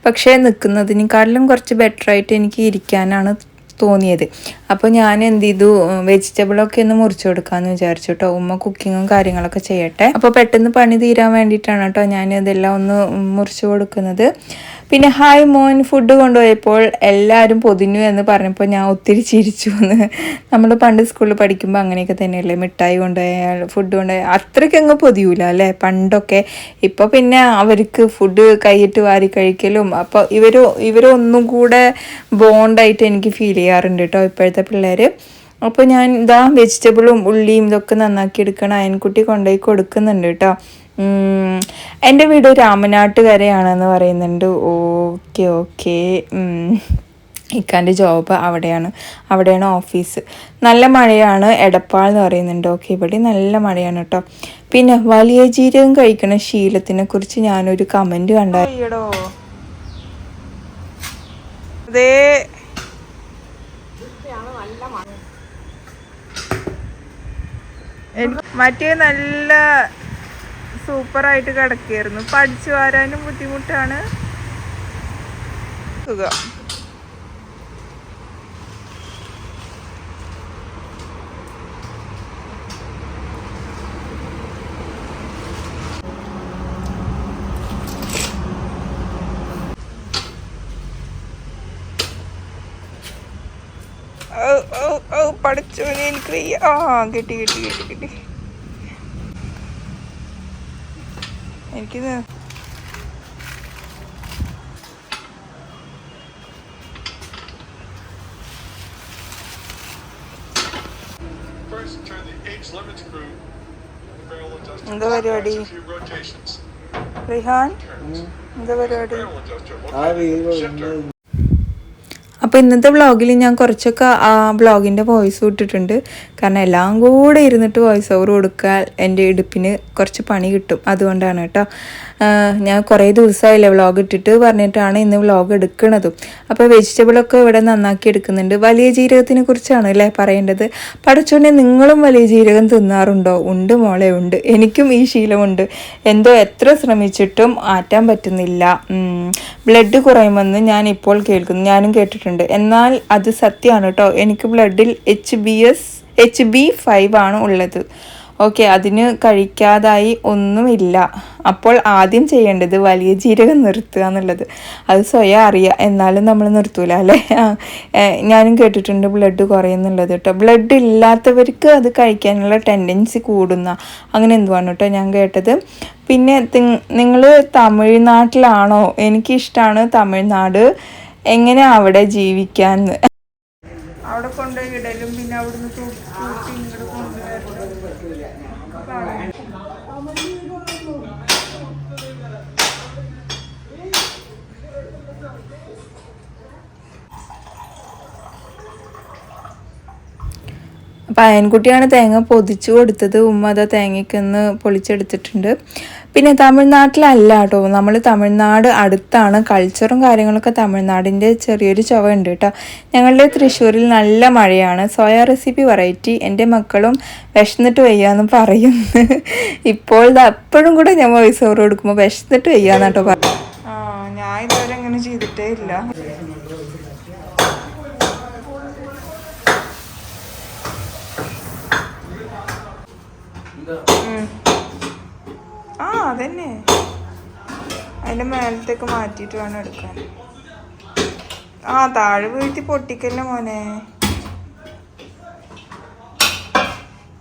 പക്ഷേ നിൽക്കുന്നതിനേക്കാട്ടിലും കുറച്ച് ബെറ്ററായിട്ട് എനിക്ക് ഇരിക്കാനാണ് തോന്നിയത്. അപ്പോൾ ഞാൻ എന്ത് ചെയ്തു, വെജിറ്റബിളൊക്കെ ഒന്ന് മുറിച്ച് കൊടുക്കാമെന്ന് വിചാരിച്ചു കേട്ടോ. ഉമ്മ കുക്കിങ്ങും കാര്യങ്ങളൊക്കെ ചെയ്യട്ടെ. അപ്പോൾ പെട്ടെന്ന് പണി തീരാൻ വേണ്ടിയിട്ടാണ് കേട്ടോ ഞാൻ ഇതെല്ലാം ഒന്ന് മുറിച്ച് കൊടുക്കുന്നത്. പിന്നെ ഹായ് മോൻ ഫുഡ് കൊണ്ടുപോയപ്പോൾ എല്ലാവരും പൊതിഞ്ഞു എന്ന് പറഞ്ഞപ്പോൾ ഞാൻ ഒത്തിരി ചിരിച്ചു. നമ്മൾ പണ്ട് സ്കൂളിൽ പഠിക്കുമ്പോൾ അങ്ങനെയൊക്കെ തന്നെയല്ലേ, മിഠായി കൊണ്ടുപോയാൽ ഫുഡ് കൊണ്ടുപോയാൽ അത്രയ്ക്കങ്ങ് പൊതിയൂല അല്ലേ പണ്ടൊക്കെ. ഇപ്പോൾ പിന്നെ അവർക്ക് ഫുഡ് കൈയിട്ട് വാരി കഴിക്കലും അപ്പോൾ ഇവരൊന്നും കൂടെ ബോണ്ടായിട്ട് എനിക്ക് ഫീൽ ചെയ്യാറുണ്ട് കേട്ടോ ഇപ്പോഴത്തെ പിള്ളേർ. അപ്പോൾ ഞാൻ ഇതാ വെജിറ്റബിളും ഉള്ളിയും ഇതൊക്കെ നന്നാക്കി എടുക്കണം. അയൻകുട്ടി കൊണ്ടുപോയി കൊടുക്കുന്നുണ്ട് കേട്ടോ. എൻ്റെ വീട് രാമനാട്ടുകരയാണെന്ന് പറയുന്നുണ്ട്. Okay okay. ഇക്കാൻ്റെ ജോബ് അവിടെയാണ് ഓഫീസ്. നല്ല മഴയാണ്, എടപ്പാൾ എന്ന് പറയുന്നുണ്ട്. ഓക്കെ, ഇവിടെ നല്ല മഴയാണ് കേട്ടോ. പിന്നെ വലിയ ജീരകം കഴിക്കണ ശീലത്തിനെ കുറിച്ച് ഞാനൊരു കമൻറ്റ് കണ്ടോ. അതേ മറ്റേ നല്ല സൂപ്പറായിട്ട് കിടക്കുകയായിരുന്നു. പഠിച്ചു വരാനും ബുദ്ധിമുട്ടാണ്, സുഖം. പഠിച്ചോനെ എനിക്ക് വയ്യ. കിട്ടി എനിക്കിത് എന്താ പരിപാടി റിഹാൻ, എന്താ പരിപാടി? അപ്പോൾ ഇന്നത്തെ വ്ളോഗിൽ ഞാൻ കുറച്ചൊക്കെ ആ വ്ളോഗിൻ്റെ വോയിസ് ഇട്ടിട്ടുണ്ട്. കാരണം എല്ലാം കൂടെ ഇരുന്നിട്ട് വോയിസ് ഓവർ കൊടുക്കാൻ എൻ്റെ ഇടുപ്പിന് കുറച്ച് പണി കിട്ടും. അതുകൊണ്ടാണ് കേട്ടോ. ഞാൻ കുറേ ദിവസമായില്ലേ വ്ളോഗ് ഇട്ടിട്ട് പറഞ്ഞിട്ടാണ് ഇന്ന് വ്ളോഗ് എടുക്കുന്നതും. അപ്പോൾ വെജിറ്റബിളൊക്കെ ഇവിടെ നന്നാക്കി എടുക്കുന്നുണ്ട്. വലിയ ജീരകത്തിനെ കുറിച്ചാണ് അല്ലേ പറയേണ്ടത്. പഠിച്ചോണ്ടേ നിങ്ങളും വലിയ ജീരകം തിന്നാറുണ്ടോ? ഉണ്ട് മോളെ, ഉണ്ട്. എനിക്കും ഈ ശീലമുണ്ട്. എന്തോ എത്ര ശ്രമിച്ചിട്ടും ആറ്റാൻ പറ്റുന്നില്ല. ബ്ലഡ് കുറയുമെന്ന് ഞാൻ ഇപ്പോൾ കേൾക്കുന്നു, ഞാനും കേട്ടിട്ടുണ്ട്. എന്നാൽ അത് സത്യമാണ് കേട്ടോ. എനിക്ക് ബ്ലഡിൽ HB5 ആണ് ഉള്ളത്. ഓക്കെ, അതിന് കഴിക്കാതായി ഒന്നുമില്ല. അപ്പോൾ ആദ്യം ചെയ്യേണ്ടത് വലിയ ജീരകം നിർത്തുക എന്നുള്ളത്. അത് സ്വയം അറിയാം, എന്നാലും നമ്മൾ നിർത്തൂല അല്ലേ. ഞാനും കേട്ടിട്ടുണ്ട് ബ്ലഡ് കുറയുന്നുള്ളത് കേട്ടോ. ബ്ലഡ് ഇല്ലാത്തവർക്ക് അത് കഴിക്കാനുള്ള ടെൻഡൻസി കൂടുന്ന അങ്ങനെ എന്തുവാണ് കേട്ടോ ഞാൻ കേട്ടത്. പിന്നെ നിങ്ങൾ തമിഴ്നാട്ടിലാണോ? എനിക്കിഷ്ടമാണ് തമിഴ്നാട്. എങ്ങനെ അവിടെ ജീവിക്കാൻ? അവിടെ കൊണ്ടുപോയി ഇടലും പിന്നെ അവിടുന്ന് തൂക്കി ഇങ്ങോട്ട് കൊണ്ടുവരണം. അപ്പം അയൻകുട്ടിയാണ് തേങ്ങ പൊതിച്ചു കൊടുത്തത്. ഉമ്മ അതാ തേങ്ങയ്ക്കൊന്ന് പൊളിച്ചെടുത്തിട്ടുണ്ട്. പിന്നെ തമിഴ്നാട്ടിലല്ല കേട്ടോ, നമ്മൾ തമിഴ്നാട് അടുത്താണ്. കൾച്ചറും കാര്യങ്ങളൊക്കെ തമിഴ്നാടിൻ്റെ ചെറിയൊരു ചുവ ഉണ്ട് കേട്ടോ. ഞങ്ങളുടെ തൃശ്ശൂരിൽ നല്ല മഴയാണ്. Soya recipe variety. എൻ്റെ മക്കളും വിശന്നിട്ട് വയ്യാന്ന് പറയും. ഇപ്പോൾ എപ്പോഴും കൂടെ ഞാൻ വോയിസ് ഓവർ കൊടുക്കുമ്പോൾ വിശന്നിട്ട് വയ്യാന്ന് കേട്ടോ പറയും. ഞാൻ ഇതുവരെ അങ്ങനെ ചെയ്തിട്ടേ ഇല്ല. അതന്നെ അതിൻ്റെ മേലത്തേക്ക് മാറ്റിയിട്ട് വേണം എടുക്കാൻ. താഴെ വീഴ്ത്തി പൊട്ടിക്കല്ലേ മോനെ,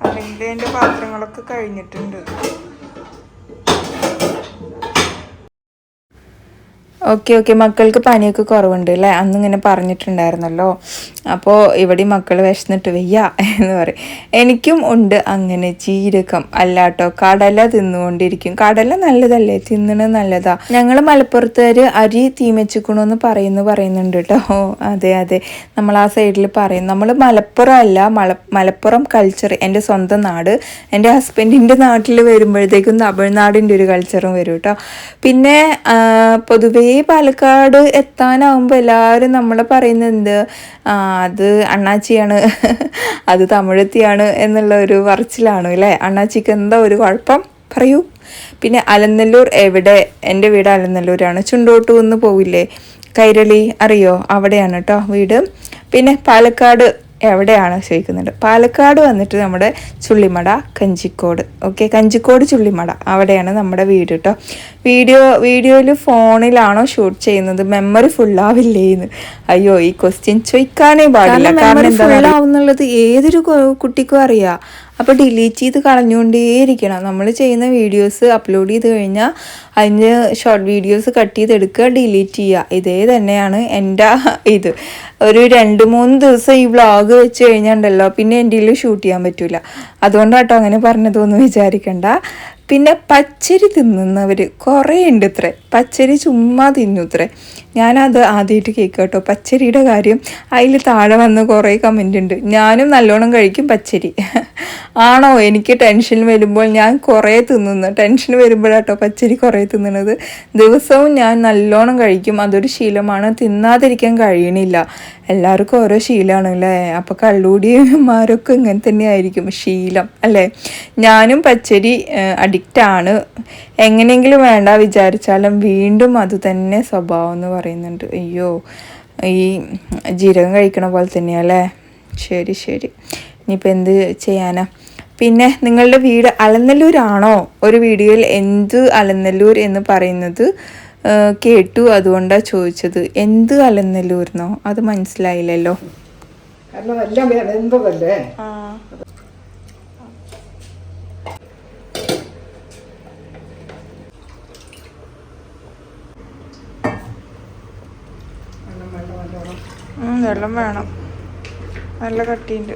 അല്ലെങ്കിൽ എൻ്റെ പാത്രങ്ങളൊക്കെ കഴിഞ്ഞിട്ടുണ്ട്. ഓക്കെ ഓക്കെ, മക്കൾക്ക് പനിയൊക്കെ കുറവുണ്ട് അല്ലേ, അന്നിങ്ങനെ പറഞ്ഞിട്ടുണ്ടായിരുന്നല്ലോ. അപ്പോൾ ഇവിടെ മക്കൾ വിശന്നിട്ട് വയ്യ എന്ന് പറയും. എനിക്കും ഉണ്ട് അങ്ങനെ ജീരകം അല്ലാട്ടോ, കടല തിന്നുകൊണ്ടിരിക്കും. കടല നല്ലതല്ലേ, തിന്നണത് നല്ലതാ. ഞങ്ങൾ മലപ്പുറത്തുകാർ അരി തീമച്ചിക്കണമെന്ന് പറയുന്നുണ്ട് കേട്ടോ. അതെ അതെ, നമ്മൾ ആ സൈഡിൽ പറയും. നമ്മൾ മലപ്പുറം അല്ല, മലപ്പുറം കൾച്ചർ എൻ്റെ സ്വന്തം നാട്. എൻ്റെ ഹസ്ബൻഡിൻ്റെ നാട്ടിൽ വരുമ്പോഴത്തേക്കും തമിഴ്നാടിൻ്റെ ഒരു കൾച്ചറും വരും കേട്ടോ. പിന്നെ പൊതുവേ പാലക്കാട് എത്താനാവുമ്പോൾ എല്ലാവരും നമ്മൾ പറയുന്നത് എന്ത്, അത് അണ്ണാച്ചിയാണ്, അത് തമിഴത്തിയാണ് എന്നുള്ള ഒരു പറച്ചിലാണ് അല്ലേ. അണ്ണാച്ചിക്ക് എന്താ ഒരു കുഴപ്പം പറയൂ. പിന്നെ അലനല്ലൂർ എവിടെ? എൻ്റെ വീട് അലനല്ലൂരാണ്. ചുണ്ടോട്ടുകുന്ന് പോവില്ലേ, കൈരളി അറിയോ, അവിടെയാണ് കേട്ടോ വീട്. പിന്നെ പാലക്കാട് എവിടെയാണ് ചോദിക്കുന്നുണ്ട്. പാലക്കാട് വന്നിട്ട് നമ്മുടെ ചുള്ളിമട, കഞ്ചിക്കോട്. ഓക്കെ, കഞ്ചിക്കോട് ചുള്ളിമട അവിടെയാണ് നമ്മുടെ വീട് കേട്ടോ. വീഡിയോയിൽ ഫോണിലാണോ ഷൂട്ട് ചെയ്യുന്നത്, മെമ്മറി ഫുള്ളാവില്ലേന്ന്? അയ്യോ, ഈ ക്വസ്റ്റ്യൻ ചോദിക്കാനേ പാടില്ല. കാരണം ഫുള്ളാവുന്നുള്ളത് ഏതൊരു കുട്ടിക്കും അറിയാം. അപ്പോൾ ഡിലീറ്റ് ചെയ്ത് കളഞ്ഞുകൊണ്ടേയിരിക്കണം. നമ്മൾ ചെയ്യുന്ന വീഡിയോസ് അപ്ലോഡ് ചെയ്ത് കഴിഞ്ഞാൽ അതിന് ഷോർട്ട് വീഡിയോസ് കട്ട് ചെയ്തെടുക്കുക, ഡിലീറ്റ് ചെയ്യുക. ഇതേ തന്നെയാണ് എൻ്റെ ഇത്. ഒരു 2-3 ദിവസം ഈ വ്ളോഗ് വെച്ച് കഴിഞ്ഞാണ്ടല്ലോ പിന്നെ എൻ്റെ ഷൂട്ട് ചെയ്യാൻ പറ്റില്ല. അതുകൊണ്ടാട്ടോ അങ്ങനെ പറഞ്ഞതൊന്നും വിചാരിക്കണ്ട. പിന്നെ പച്ചരി തിന്നുന്നവർ കുറേ ഉണ്ട് ഇത്രേ. പച്ചരി ചുമ്മാ തിന്നുത്രേ. ഞാനത് ആദ്യമായിട്ട് കേൾക്കാം കേട്ടോ, പച്ചരിയുടെ കാര്യം. അതിൽ താഴെ വന്ന് കുറേ കമൻ്റ് ഉണ്ട്. ഞാനും നല്ലോണം കഴിക്കും പച്ചരി. ആണോ? എനിക്ക് ടെൻഷൻ വരുമ്പോൾ ഞാൻ കുറേ തിന്നുന്നു. ടെൻഷൻ വരുമ്പോഴാട്ടോ പച്ചരി കുറേ തിന്നണത്. ദിവസവും ഞാൻ നല്ലോണം കഴിക്കും, അതൊരു ശീലമാണ്. തിന്നാതിരിക്കാൻ കഴിയണില്ല. എല്ലാവർക്കും ഓരോ ശീലമാണ് അല്ലേ. അപ്പോൾ കള്ളുകൂടിയന്മാരൊക്കെ ഇങ്ങനെ തന്നെയായിരിക്കും ശീലം അല്ലേ. ഞാനും പച്ചരി അഡിക്റ്റാണ്. എങ്ങനെയെങ്കിലും വേണ്ട വിചാരിച്ചാലും വീണ്ടും അത് തന്നെ സ്വഭാവം എന്ന് പറയുന്നുണ്ട്. അയ്യോ, ഈ ജീരകം കഴിക്കണ പോലെ തന്നെയല്ലേ. ശരി ശരി, ഇനിയിപ്പോൾ എന്ത് ചെയ്യാനാ. പിന്നെ നിങ്ങളുടെ വീട് അലനല്ലൂരാണോ? ഒരു വീഡിയോയിൽ എന്ത് അലനല്ലൂർ എന്ന് പറയുന്നത് കേട്ടു, അതുകൊണ്ടാണ് ചോദിച്ചത്. എന്ത് അലനല്ലൂരിനോ? അത് മനസ്സിലായില്ലല്ലോ. വെള്ളം വേണം, നല്ല കട്ടിയുണ്ട്.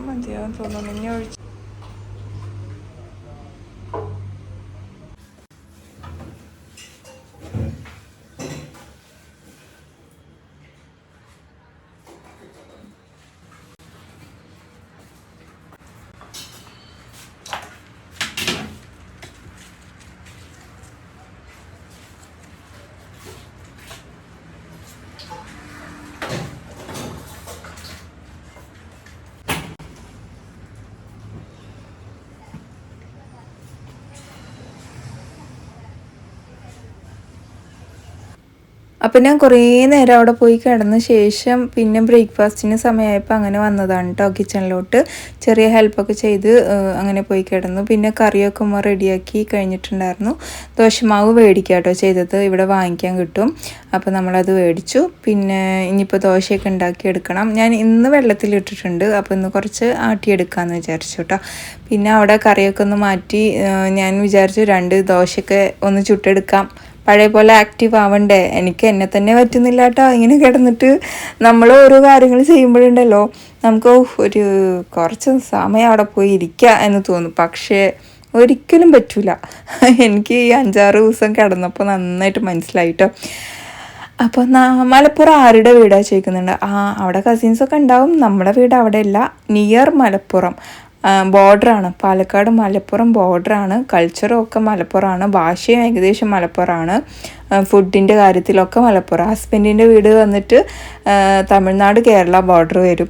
മതിയാവും തോന്നുന്നു. ഇനി ഒഴിച്ച് അപ്പം ഞാൻ കുറേ നേരം അവിടെ പോയി കിടന്ന ശേഷം പിന്നെ ബ്രേക്ക്ഫാസ്റ്റിന് സമയമായപ്പോൾ അങ്ങനെ വന്നതാണ് കേട്ടോ കിച്ചണിലോട്ട്. ചെറിയ ഹെൽപ്പൊക്കെ ചെയ്ത് അങ്ങനെ പോയി കിടന്നു. പിന്നെ കറിയൊക്കെ ഉമ്മ റെഡിയാക്കി കഴിഞ്ഞിട്ടുണ്ടായിരുന്നു. ദോശമാവ് മേടിക്കുക കേട്ടോ ചെയ്തത്, ഇവിടെ വാങ്ങിക്കാൻ കിട്ടും. അപ്പോൾ നമ്മളത് മേടിച്ചു. പിന്നെ ഇനിയിപ്പോൾ ദോശയൊക്കെ ഉണ്ടാക്കിയെടുക്കണം. ഞാൻ ഇന്ന് വെള്ളത്തിലിട്ടിട്ടുണ്ട്, അപ്പോൾ ഇന്ന് കുറച്ച് ആട്ടിയെടുക്കാമെന്ന് വിചാരിച്ചു കേട്ടോ. പിന്നെ അവിടെ കറിയൊക്കെ ഒന്ന് മാറ്റി ഞാൻ വിചാരിച്ചു 2 ദോശയൊക്കെ ഒന്ന് ചുട്ടെടുക്കാം. പഴയ പോലെ ആക്റ്റീവ് ആവണ്ടേ. എനിക്ക് എന്നെ തന്നെ പറ്റുന്നില്ല കേട്ടോ ഇങ്ങനെ കിടന്നിട്ട്. നമ്മൾ ഓരോ കാര്യങ്ങൾ ചെയ്യുമ്പോഴുണ്ടല്ലോ നമുക്ക് ഒരു കുറച്ച് സമയം അവിടെ പോയി ഇരിക്കുക എന്ന് തോന്നും. പക്ഷേ ഒരിക്കലും പറ്റൂല. എനിക്ക് ഈ 5-6 ദിവസം കിടന്നപ്പോൾ നന്നായിട്ട് മനസ്സിലായിട്ടോ. അപ്പോൾ മലപ്പുറം ആരുടെ വീടാണ് ചോദിക്കുന്നുണ്ട്. അവിടെ കസിൻസൊക്കെ ഉണ്ടാവും. നമ്മുടെ വീട് അവിടെ അല്ല, നിയർ മലപ്പുറം ബോർഡറാണ്. പാലക്കാട് മലപ്പുറം ബോർഡറാണ്. കൾച്ചറും ഒക്കെ മലപ്പുറമാണ്, ഭാഷയും ഏകദേശം മലപ്പുറമാണ്, ഫുഡിൻ്റെ കാര്യത്തിലൊക്കെ മലപ്പുറം. ഹസ്ബൻഡിൻ്റെ വീട് വന്നിട്ട് തമിഴ്നാട് കേരള ബോർഡർ വരും.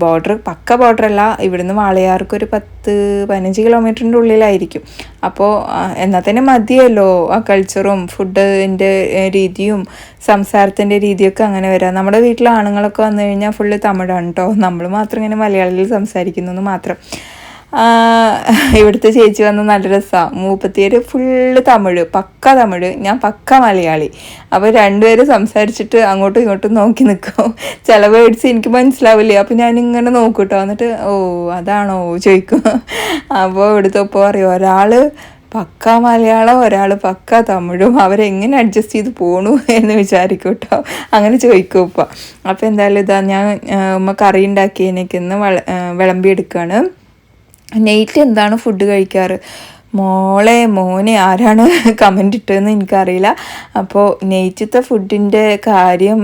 ബോർഡർ പക്ക ബോർഡറല്ല, ഇവിടുന്ന് വാളയാർക്ക് ഒരു 10-15 കിലോമീറ്ററിൻ്റെ ഉള്ളിലായിരിക്കും. അപ്പോൾ എന്നാൽ തന്നെ മതിയല്ലോ ആ കൾച്ചറും ഫുഡിൻ്റെ രീതിയും സംസാരത്തിൻ്റെ രീതിയൊക്കെ അങ്ങനെ വരാം. നമ്മുടെ വീട്ടിലെ ആണുങ്ങളൊക്കെ വന്നു കഴിഞ്ഞാൽ ഫുള്ള് തമിഴാണ് കേട്ടോ. നമ്മൾ മാത്രം ഇങ്ങനെ മലയാളത്തിൽ സംസാരിക്കുന്നു മാത്രം. ഇവിടുത്തെ ചേച്ചി വന്ന് നല്ല രസമാണ്. മൂപ്പത്തിയേര് ഫുള്ള് തമിഴ്, പക്ക തമിഴ്, ഞാൻ പക്ക മലയാളി. അപ്പോൾ രണ്ടുപേരും സംസാരിച്ചിട്ട് അങ്ങോട്ടും ഇങ്ങോട്ടും നോക്കി നിൽക്കും. ചില വേർഡ്സ് എനിക്ക് മനസ്സിലാവില്ലേ, അപ്പോൾ ഞാനിങ്ങനെ നോക്കും കേട്ടോ. എന്നിട്ട് ഓ അതാണോ ചോദിക്കും. അപ്പോൾ ഇവിടുത്തെ ഒപ്പം പറയും, ഒരാൾ പക്ക മലയാളം, ഒരാൾ പക്ക തമിഴും, അവരെങ്ങനെ അഡ്ജസ്റ്റ് ചെയ്ത് പോണു എന്ന് വിചാരിക്കും കേട്ടോ. അങ്ങനെ ചോദിക്കും ഇപ്പം. അപ്പോൾ എന്തായാലും ഇതാ ഞാൻ ഉമ്മ കറി ഉണ്ടാക്കിയതിനേക്കിന്ന് വിളമ്പിയെടുക്കുകയാണ്. നൈറ്റ് എന്താണ് ഫുഡ് കഴിക്കാറ്, മോളെ മോനെ ആരാണ് കമൻ്റ് ഇട്ടതെന്ന് എനിക്കറിയില്ല. അപ്പോൾ നെയ്റ്റത്തെ ഫുഡിൻ്റെ കാര്യം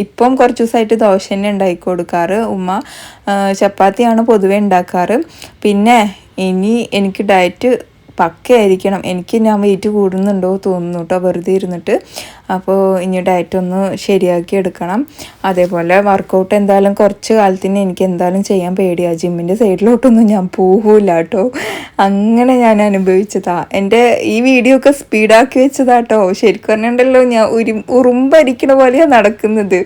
ഇപ്പം കുറച്ച് ദിവസമായിട്ട് ദോശ തന്നെ ഉണ്ടാക്കി കൊടുക്കാറ്. ഉമ്മ ചപ്പാത്തിയാണ് പൊതുവെ ഉണ്ടാക്കാറ്. പിന്നെ ഇനി എനിക്ക് ഡയറ്റ് പക്കയായിരിക്കണം. ഞാൻ വെയിറ്റ് കൂടുന്നുണ്ടോ തോന്നുന്നു കേട്ടോ വെറുതെ ഇരുന്നിട്ട്. അപ്പോൾ ഇനി ഡയറ്റ് ഒന്ന് ശരിയാക്കി എടുക്കണം. അതേപോലെ വർക്കൗട്ട് എന്തായാലും കുറച്ച് കാലത്തിന് എനിക്ക് എന്തായാലും ചെയ്യാൻ പേടിയാണ്. ജിമ്മിൻ്റെ സൈഡിലോട്ടൊന്നും ഞാൻ പോകില്ല കേട്ടോ. അങ്ങനെ ഞാൻ അനുഭവിച്ചതാണ്. എൻ്റെ ഈ വീഡിയോ ഒക്കെ സ്പീഡാക്കി വെച്ചതാട്ടോ. ശരിക്കും പറഞ്ഞിട്ടുണ്ടല്ലോ, ഞാൻ ഉറുമ്പരിക്കണ പോലെയാണ് നടക്കുന്നത്.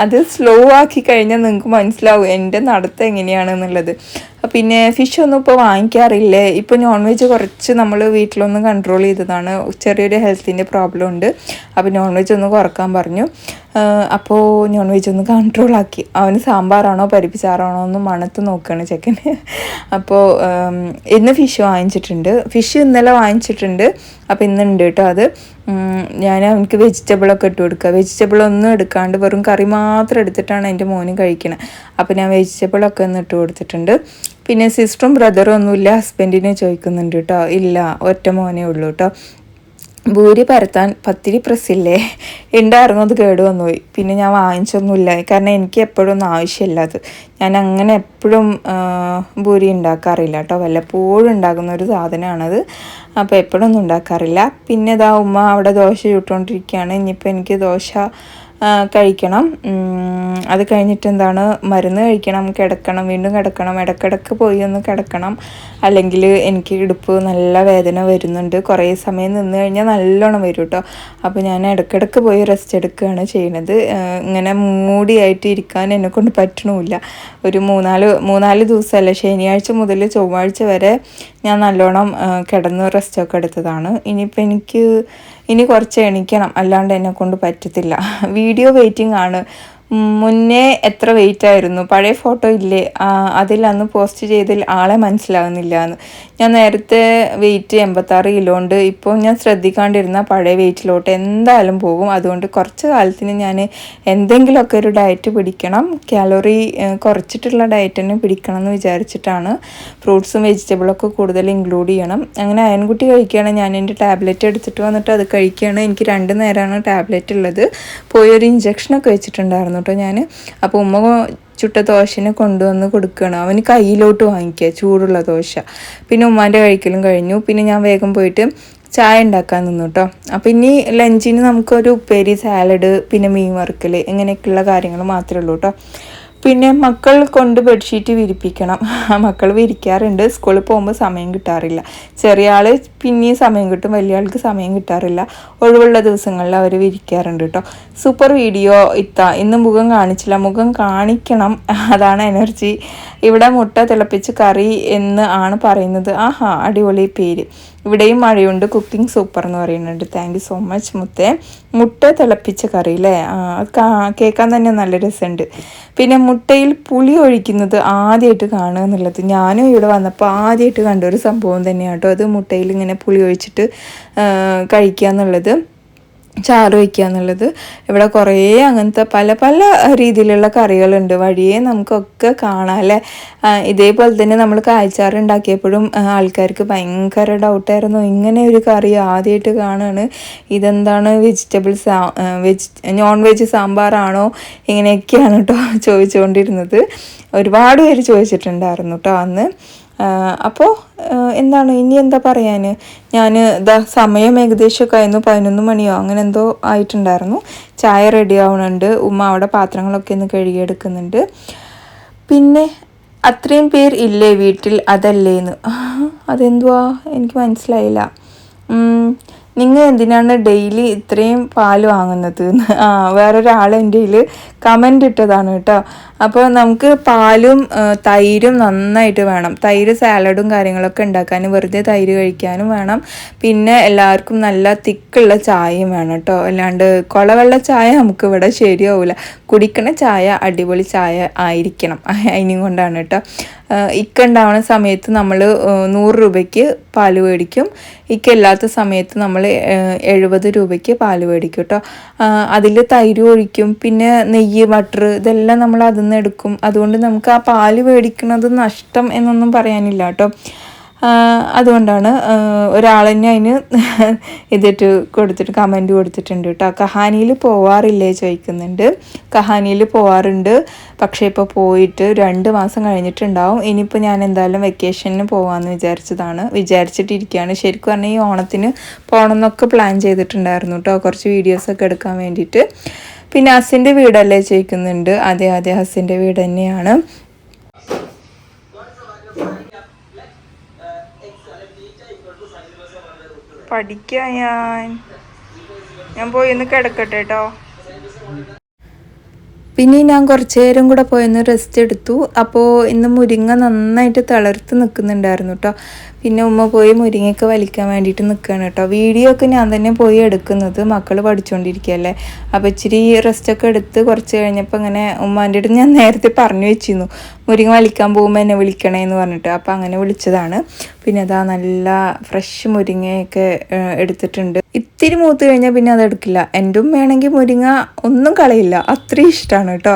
അത് സ്ലോ ആക്കി കഴിഞ്ഞാൽ നിങ്ങൾക്ക് മനസ്സിലാവും എൻ്റെ നടത്തം എങ്ങനെയാണെന്നുള്ളത്. പിന്നെ ഫിഷ് ഒന്നും ഇപ്പോൾ വാങ്ങിക്കാറില്ലേ. ഇപ്പോൾ നോൺ വെജ് കുറച്ച് നമ്മൾ വീട്ടിലൊന്ന് കൺട്രോൾ ചെയ്തതാണ്. ചെറിയൊരു ഹെൽത്തിൻ്റെ പ്രോബ്ലം ഉണ്ട്. അപ്പോൾ നോൺ വെജ് ഒന്ന് കുറക്കാൻ പറഞ്ഞു. അപ്പോൾ നോൺ വെജ് ഒന്ന് കൺട്രോളാക്കി. അവന് സാമ്പാറാണോ പരിപ്പിച്ചാറാണോ എന്ന് മണത്ത് നോക്കുകയാണ് ചെക്കന്. അപ്പോൾ ഇന്ന് ഫിഷ് വാങ്ങിച്ചിട്ടുണ്ട്. ഫിഷ് ഇന്നലെ വാങ്ങിച്ചിട്ടുണ്ട്. അപ്പോൾ ഇന്നുണ്ട് കേട്ടോ അത്. ഞാൻ അവനക്ക് വെജിറ്റബിളൊക്കെ ഇട്ട് കൊടുക്കുക. വെജിറ്റബിളൊന്നും എടുക്കാണ്ട് വെറും കറി മാത്രം എടുത്തിട്ടാണ് എൻ്റെ മോനും കഴിക്കണത്. അപ്പോൾ ഞാൻ വെജിറ്റബിളൊക്കെ ഒന്ന് ഇട്ട് കൊടുത്തിട്ടുണ്ട്. പിന്നെ സിസ്റ്ററും ബ്രദറും ഒന്നുമില്ല. ഹസ്ബൻഡിനെ ചോദിക്കുന്നുണ്ട് കേട്ടോ. ഇല്ല, ഒറ്റ മോനേ ഉള്ളൂ കേട്ടോ. ഭൂരി പരത്താൻ പത്തിരി പ്രസ്സില്ലേ ഉണ്ടായിരുന്നു, അത് കേട് വന്നുപോയി. പിന്നെ ഞാൻ വാങ്ങിച്ചൊന്നുമില്ല, കാരണം എനിക്ക് എപ്പോഴും ഒന്നും ആവശ്യമില്ല അത്. ഞാൻ അങ്ങനെ എപ്പോഴും ഭൂരി ഉണ്ടാക്കാറില്ല കേട്ടോ. വല്ലപ്പോഴും ഉണ്ടാക്കുന്ന ഒരു സാധനമാണത്. അപ്പോൾ എപ്പോഴൊന്നും ഉണ്ടാക്കാറില്ല. പിന്നെ ഇതാ ഉമ്മ അവിടെ ദോശ ചുട്ടുകൊണ്ടിരിക്കുകയാണ്. ഇനിയിപ്പോൾ എനിക്ക് ദോശ കഴിക്കണം. അത് കഴിഞ്ഞിട്ട് എന്താണ്, മരുന്ന് കഴിക്കണം, കിടക്കണം, വീണ്ടും കിടക്കണം, ഇടയ്ക്കിടയ്ക്ക് പോയി ഒന്ന് കിടക്കണം. അല്ലെങ്കിൽ എനിക്ക് ഇടുപ്പ് നല്ല വേദന വരുന്നുണ്ട്. കുറേ സമയം നിന്ന് കഴിഞ്ഞാൽ നല്ലോണം വരും കേട്ടോ. അപ്പോൾ ഞാൻ ഇടയ്ക്കിടയ്ക്ക് പോയി റെസ്റ്റ് എടുക്കുകയാണ് ചെയ്യുന്നത്. ഇങ്ങനെ മൂടിയായിട്ട് ഇരിക്കാൻ എന്നെക്കൊണ്ട് പറ്റണമില്ല. ഒരു മൂന്നാല് ദിവസമല്ല, ശനിയാഴ്ച മുതൽ ചൊവ്വാഴ്ച വരെ ഞാൻ നല്ലോണം കിടന്ന് റെസ്റ്റൊക്കെ എടുത്തതാണ്. ഇനി കുറച്ച് എണീക്കണം, അല്ലാണ്ട് എന്നെക്കൊണ്ട് പറ്റത്തില്ല. വീഡിയോ വെയിറ്റിംഗ് ആണ്. മുന്നേ എത്ര വെയിറ്റ് ആയിരുന്നു, പഴയ ഫോട്ടോ ഇല്ലേ അതിൽ അന്ന് പോസ്റ്റ് ചെയ്തതിൽ ആളെ മനസ്സിലാകുന്നില്ല എന്ന്. ഞാൻ നേരത്തെ വെയിറ്റ് 86 കിലോ ഉണ്ട്. ഇപ്പോൾ ഞാൻ ശ്രദ്ധിക്കാണ്ടിരുന്ന പഴയ വെയിറ്റിലോട്ട് എന്തായാലും പോകും. അതുകൊണ്ട് കുറച്ച് കാലത്തിന് ഞാൻ എന്തെങ്കിലുമൊക്കെ ഒരു ഡയറ്റ് പിടിക്കണം. കാലോറി കുറച്ചിട്ടുള്ള ഡയറ്റ് തന്നെ പിടിക്കണം എന്ന് വിചാരിച്ചിട്ടാണ്. ഫ്രൂട്ട്സും വെജിറ്റബിളൊക്കെ കൂടുതൽ ഇൻക്ലൂഡ് ചെയ്യണം. അങ്ങനെ അയൻകുട്ടി കഴിക്കുകയാണ്. ഞാൻ എൻ്റെ ടാബ്ലറ്റ് എടുത്തിട്ട് വന്നിട്ട് അത് കഴിക്കുകയാണ്. എനിക്ക് 2 നേരമാണ് ടാബ്ലറ്റ് ഉള്ളത്. പോയി ഒരു ഇഞ്ചക്ഷനൊക്കെ വെച്ചിട്ടുണ്ടായിരുന്നു കേട്ടോ ഞാൻ. അപ്പോൾ ഉമ്മ ചുട്ട ദോശനെ കൊണ്ടുവന്ന് കൊടുക്കുകയാണ്. അവന് കയ്യിലോട്ട് വാങ്ങിക്കുക ചൂടുള്ള ദോശ. പിന്നെ ഉമ്മാൻ്റെ കഴിക്കലും കഴിഞ്ഞു. പിന്നെ ഞാൻ വേഗം പോയിട്ട് ചായ ഉണ്ടാക്കാൻ നിന്നു കേട്ടോ. അപ്പോൾ ഇനി ലഞ്ചിന് നമുക്കൊരു ഉപ്പേരി, സാലഡ്, പിന്നെ മീൻ വറുക്കൽ, ഇങ്ങനെയൊക്കെയുള്ള കാര്യങ്ങൾ മാത്രമേ ഉള്ളൂ കേട്ടോ. പിന്നെ മക്കൾ കൊണ്ട് ബെഡ്ഷീറ്റ് വിരിപ്പിക്കണം. മക്കൾ വിരിക്കാറുണ്ട്. സ്കൂളിൽ പോകുമ്പോൾ സമയം കിട്ടാറില്ല. ചെറിയ ആൾ പിന്നെയും സമയം കിട്ടും, വലിയ ആൾക്ക് സമയം കിട്ടാറില്ല. ഒഴിവുള്ള ദിവസങ്ങളിൽ അവർ വിരിക്കാറുണ്ട് കേട്ടോ. സൂപ്പർ വീഡിയോ ഇന്ന് മുഖം കാണിച്ചില്ല, മുഖം കാണിക്കണം, അതാണ് എനർജി. ഇവിടെ മുട്ട തിളപ്പിച്ച് കറി എന്ന് ആണ് പറയുന്നത്. ആഹാ, അടിപൊളി പേര്. ഇവിടെയും മഴയുണ്ട്, കുക്കിംഗ് സൂപ്പർ എന്ന് പറയുന്നുണ്ട്. താങ്ക് യു സോ മച്ച് മുത്തേ. മുട്ട തിളപ്പിച്ച കറി അല്ലേ, കേൾക്കാൻ തന്നെ നല്ല രസമുണ്ട്. പിന്നെ മുട്ടയിൽ പുളി ഒഴിക്കുന്നത് ആദ്യമായിട്ട് കാണുക എന്നുള്ളത് ഞാനും ഇവിടെ വന്നപ്പോൾ ആദ്യമായിട്ട് കണ്ടൊരു സംഭവം തന്നെയാണ് കേട്ടോ. അത് മുട്ടയിൽ ഇങ്ങനെ പുളി ഒഴിച്ചിട്ട് കഴിക്കുക എന്നുള്ളത്, ചാറ് വയ്ക്കുക എന്നുള്ളത്. ഇവിടെ കുറേ അങ്ങനത്തെ പല പല രീതിയിലുള്ള കറികളുണ്ട്. വഴിയേ നമുക്കൊക്കെ കാണാം അല്ലേ. ഇതേപോലെ തന്നെ നമ്മൾ കായ്ച്ചാറ് ഉണ്ടാക്കിയപ്പോഴും ആൾക്കാർക്ക് ഭയങ്കര ഡൗട്ടായിരുന്നു, ഇങ്ങനെ ഒരു കറി ആദ്യമായിട്ട് കാണുകയാണ്, ഇതെന്താണ് നോൺ വെജ് സാമ്പാറാണോ, ഇങ്ങനെയൊക്കെയാണ് കേട്ടോ ചോദിച്ചുകൊണ്ടിരുന്നത്. ഒരുപാട് പേര് ചോദിച്ചിട്ടുണ്ടായിരുന്നു കേട്ടോ അന്ന്. അപ്പോൾ എന്താണ് ഇനി എന്താ പറയാൻ, ഞാൻ സമയം ഏകദേശമൊക്കെ ആയിരുന്നു, 11 മണിയോ അങ്ങനെ എന്തോ ആയിട്ടുണ്ടായിരുന്നു. ചായ റെഡി ആവുന്നുണ്ട്. ഉമ്മ അവിടെ പാത്രങ്ങളൊക്കെ ഒന്ന് കഴുകിയെടുക്കുന്നുണ്ട്. പിന്നെ അത്രയും പേർ ഇല്ലേ വീട്ടിൽ, അതല്ലേന്ന്. അതെന്തുവാ എനിക്ക് മനസ്സിലായില്ല. നിങ്ങൾ എന്തിനാണ് ഡെയിലി ഇത്രയും പാല് വാങ്ങുന്നത്? വേറൊരാൾ എൻ്റെ കയ്യിൽ കമൻ്റ് ഇട്ടതാണ് കേട്ടോ. അപ്പോൾ നമുക്ക് പാലും തൈരും നന്നായിട്ട് വേണം. തൈര് സാലഡും കാര്യങ്ങളൊക്കെ ഉണ്ടാക്കാനും വെറുതെ തൈര് കഴിക്കാനും വേണം. പിന്നെ എല്ലാവർക്കും നല്ല തിക്കുള്ള ചായയും വേണം കേട്ടോ. അല്ലാണ്ട് കൊളവെള്ള ചായ നമുക്ക് ഇവിടെ ശരിയാവില്ല. കുടിക്കണ ചായ അടിപൊളി ചായ ആയിരിക്കണം. അതിനും കൊണ്ടാണ് കേട്ടോ. ഇക്ക ഉണ്ടാവുന്ന സമയത്ത് നമ്മൾ 100 രൂപയ്ക്ക് പാല് മേടിക്കും. ഇക്ക ഇല്ലാത്ത സമയത്ത് നമ്മൾ 70 രൂപയ്ക്ക് പാല് മേടിക്കും കേട്ടോ. അതിൽ തൈര് ഒഴിക്കും, പിന്നെ നെയ്യ്, ബട്ടർ ഇതെല്ലാം നമ്മൾ അതിൽ നിന്ന് എടുക്കും. അതുകൊണ്ട് നമുക്ക് ആ പാല് മേടിക്കുന്നത് നഷ്ടം എന്നൊന്നും പറയാനില്ല കേട്ടോ. അതുകൊണ്ടാണ് ഒരാൾ തന്നെ അതിന് ഇതിട്ട് കൊടുത്തിട്ട് കമൻറ്റ് കൊടുത്തിട്ടുണ്ട് കേട്ടോ. കഹാനിയിൽ പോവാറില്ലേ ചോദിക്കുന്നുണ്ട്. കഹാനിയിൽ പോവാറുണ്ട്, പക്ഷേ ഇപ്പോൾ പോയിട്ട് 2 മാസം കഴിഞ്ഞിട്ടുണ്ടാവും. ഇനിയിപ്പോൾ ഞാൻ എന്തായാലും വെക്കേഷന് പോകാമെന്ന് വിചാരിച്ചിട്ടിരിക്കുകയാണ്. ശരിക്കും പറഞ്ഞാൽ ഈ ഓണത്തിന് പോകണമെന്നൊക്കെ പ്ലാൻ ചെയ്തിട്ടുണ്ടായിരുന്നു കേട്ടോ, കുറച്ച് വീഡിയോസൊക്കെ എടുക്കാൻ വേണ്ടിയിട്ട്. പിന്നെ ഹസിൻ്റെ വീടല്ലേ ചോദിക്കുന്നുണ്ട്. അതെ ഹസിൻ്റെ വീട് തന്നെയാണ്. പഠിക്കാം ഞാൻ പോയി ഒന്ന് കിടക്കട്ടെ കേട്ടോ. പിന്നെ ഞാൻ കുറച്ച് നേരം കൂടെ പോയൊന്ന് റെസ്റ്റ് എടുത്തു. അപ്പോൾ ഇന്ന് മുരിങ്ങ നന്നായിട്ട് തളർത്ത് നിൽക്കുന്നുണ്ടായിരുന്നു കേട്ടോ. പിന്നെ ഉമ്മ പോയി മുരിങ്ങയൊക്കെ വലിക്കാൻ വേണ്ടിയിട്ട് നിൽക്കുകയാണ് കേട്ടോ. വീഡിയോ ഒക്കെ ഞാൻ തന്നെ പോയി എടുക്കുന്നത്, മക്കൾ പഠിച്ചുകൊണ്ടിരിക്കുകയല്ലേ. അപ്പോൾ ഇച്ചിരി റെസ്റ്റൊക്കെ എടുത്ത് കുറച്ച് കഴിഞ്ഞപ്പോൾ ഇങ്ങനെ ഉമ്മാൻ്റെ അടുത്ത് ഞാൻ നേരത്തെ പറഞ്ഞു വെച്ചിരുന്നു, മുരിങ്ങ വലിക്കാൻ പോകുമ്പോൾ എന്നെ വിളിക്കണേ എന്ന് പറഞ്ഞിട്ട്. അപ്പോൾ അങ്ങനെ വിളിച്ചതാണ്. പിന്നെ അതാ നല്ല ഫ്രഷ് മുരിങ്ങയൊക്കെ എടുത്തിട്ടുണ്ട്. ഇത്തിരി മൂത്ത് കഴിഞ്ഞാൽ പിന്നെ അതെടുക്കില്ല. എൻ്റെ ഉമ്മയാണെങ്കിൽ മുരിങ്ങ ഒന്നും കളയില്ല, അത്രയും ഇഷ്ടമാണ് കേട്ടോ.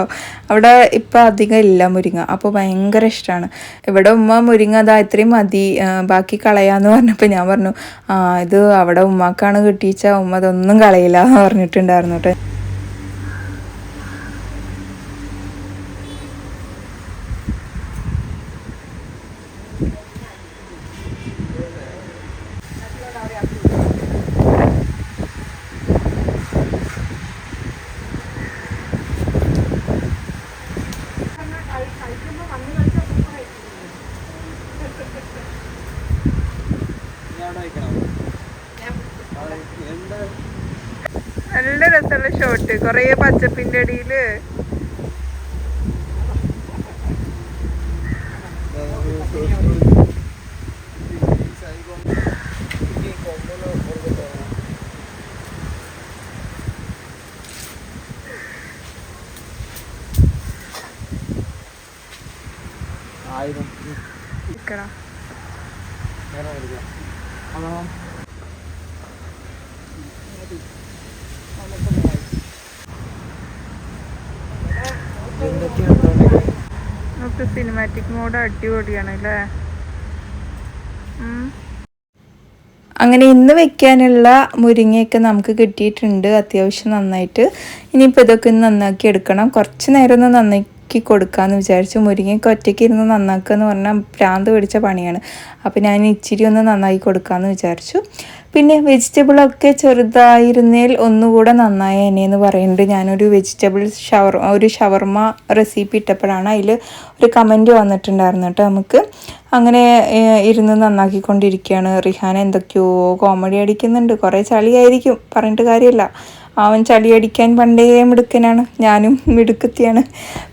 അവിടെ ഇപ്പം അധികം ഇല്ല മുരിങ്ങ, അപ്പോൾ ഭയങ്കര ഇഷ്ടമാണ്. ഇവിടെ ഉമ്മ മുരിങ്ങ അതാ ഇത്രയും മതി, ബാക്കി കളയാന്ന് പറഞ്ഞപ്പോൾ ഞാൻ പറഞ്ഞു, ഇത് അവിടെ ഉമ്മാക്കാണ് കിട്ടിയിച്ചാൽ ഉമ്മ അതൊന്നും കളയില്ല എന്ന് പറഞ്ഞിട്ടുണ്ടായിരുന്നു കേട്ടോ. നല്ല രസമുള്ള ഷോട്ട്, കൊറേ പച്ചപ്പിന്റെ അടിയില്. നമുക്ക് സിനിമാറ്റിക് മോഡ് അടിപൊളിയാണ് അല്ലേ. അങ്ങനെ ഇന്ന് വെക്കാനുള്ള മുരിങ്ങയൊക്കെ നമുക്ക് കിട്ടിയിട്ടുണ്ട് അത്യാവശ്യം നന്നായിട്ട്. ഇനിയിപ്പോൾ ഇതൊക്കെ ഒന്ന് നന്നാക്കി എടുക്കണം. കുറച്ച് നേരം ഒന്ന് നന്നാക്കി കൊടുക്കാമെന്ന് വിചാരിച്ചു. മുരിങ്ങയൊക്കെ ഒറ്റയ്ക്ക് ഇരുന്ന് നന്നാക്കുക എന്ന് പറഞ്ഞാൽ ഭ്രാന്ത് പിടിച്ച പണിയാണ്. അപ്പോൾ ഞാൻ ഇച്ചിരി ഒന്ന് നന്നാക്കി കൊടുക്കാമെന്ന് വിചാരിച്ചു. പിന്നെ വെജിറ്റബിളൊക്കെ ചെറുതായിരുന്നേൽ ഒന്നുകൂടെ നന്നായേനെ എന്ന് പറയുന്നുണ്ട്. ഞാനൊരു ഷവർമ റെസിപ്പി ഇട്ടപ്പോഴാണ് അതിൽ ഒരു കമൻറ്റ് വന്നിട്ടുണ്ടായിരുന്നു കേട്ടോ. നമുക്ക് അങ്ങനെ ഇരുന്ന് നന്നാക്കിക്കൊണ്ടിരിക്കുകയാണ്. റിഹാന എന്തൊക്കെയോ കോമഡി അടിക്കുന്നുണ്ട്. കുറേ ചളിയായിരിക്കും, പറഞ്ഞിട്ട് കാര്യമില്ല. അവൻ ചളിയടിക്കാൻ പണ്ടേ മിടുക്കനാണ്, ഞാനും മിടുക്കത്തിയാണ്.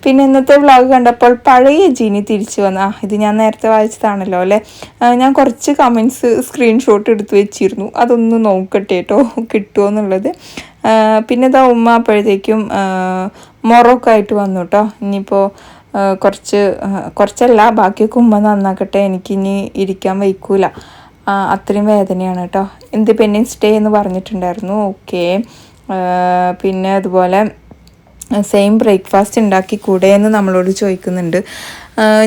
പിന്നെ ഇന്നത്തെ വ്ളോഗ് കണ്ടപ്പോൾ പഴയ ജീനി തിരിച്ചു വന്ന ഇത് ഞാൻ നേരത്തെ വായിച്ചതാണല്ലോ അല്ലേ. ഞാൻ കുറച്ച് കമൻസ് സ്ക്രീൻഷോട്ട് എടുത്ത് വെച്ചിരുന്നു, അതൊന്ന് നോക്കട്ടെ കേട്ടോ കിട്ടുമോ എന്നുള്ളത്. പിന്നെ ഇതാ ഉമ്മ അപ്പോഴത്തേക്കും മൊറൊക്കെ ആയിട്ട് വന്നു കേട്ടോ. ഇനിയിപ്പോൾ കുറച്ചല്ല ബാക്കിയൊക്കെ ഉമ്മ നന്നാക്കട്ടെ, എനിക്കിനി ഇരിക്കാൻ വയ്ക്കൂല, അത്രയും വേദനയാണ് കേട്ടോ. ഇൻഡിപെൻഡൻസ് ഡേ എന്ന് പറഞ്ഞിട്ടുണ്ടായിരുന്നു. ഓക്കെ. പിന്നെ അതുപോലെ സെയിം ബ്രേക്ക്ഫാസ്റ്റ് ഉണ്ടാക്കി കൂടെ എന്ന് നമ്മളോട് ചോദിക്കുന്നുണ്ട്.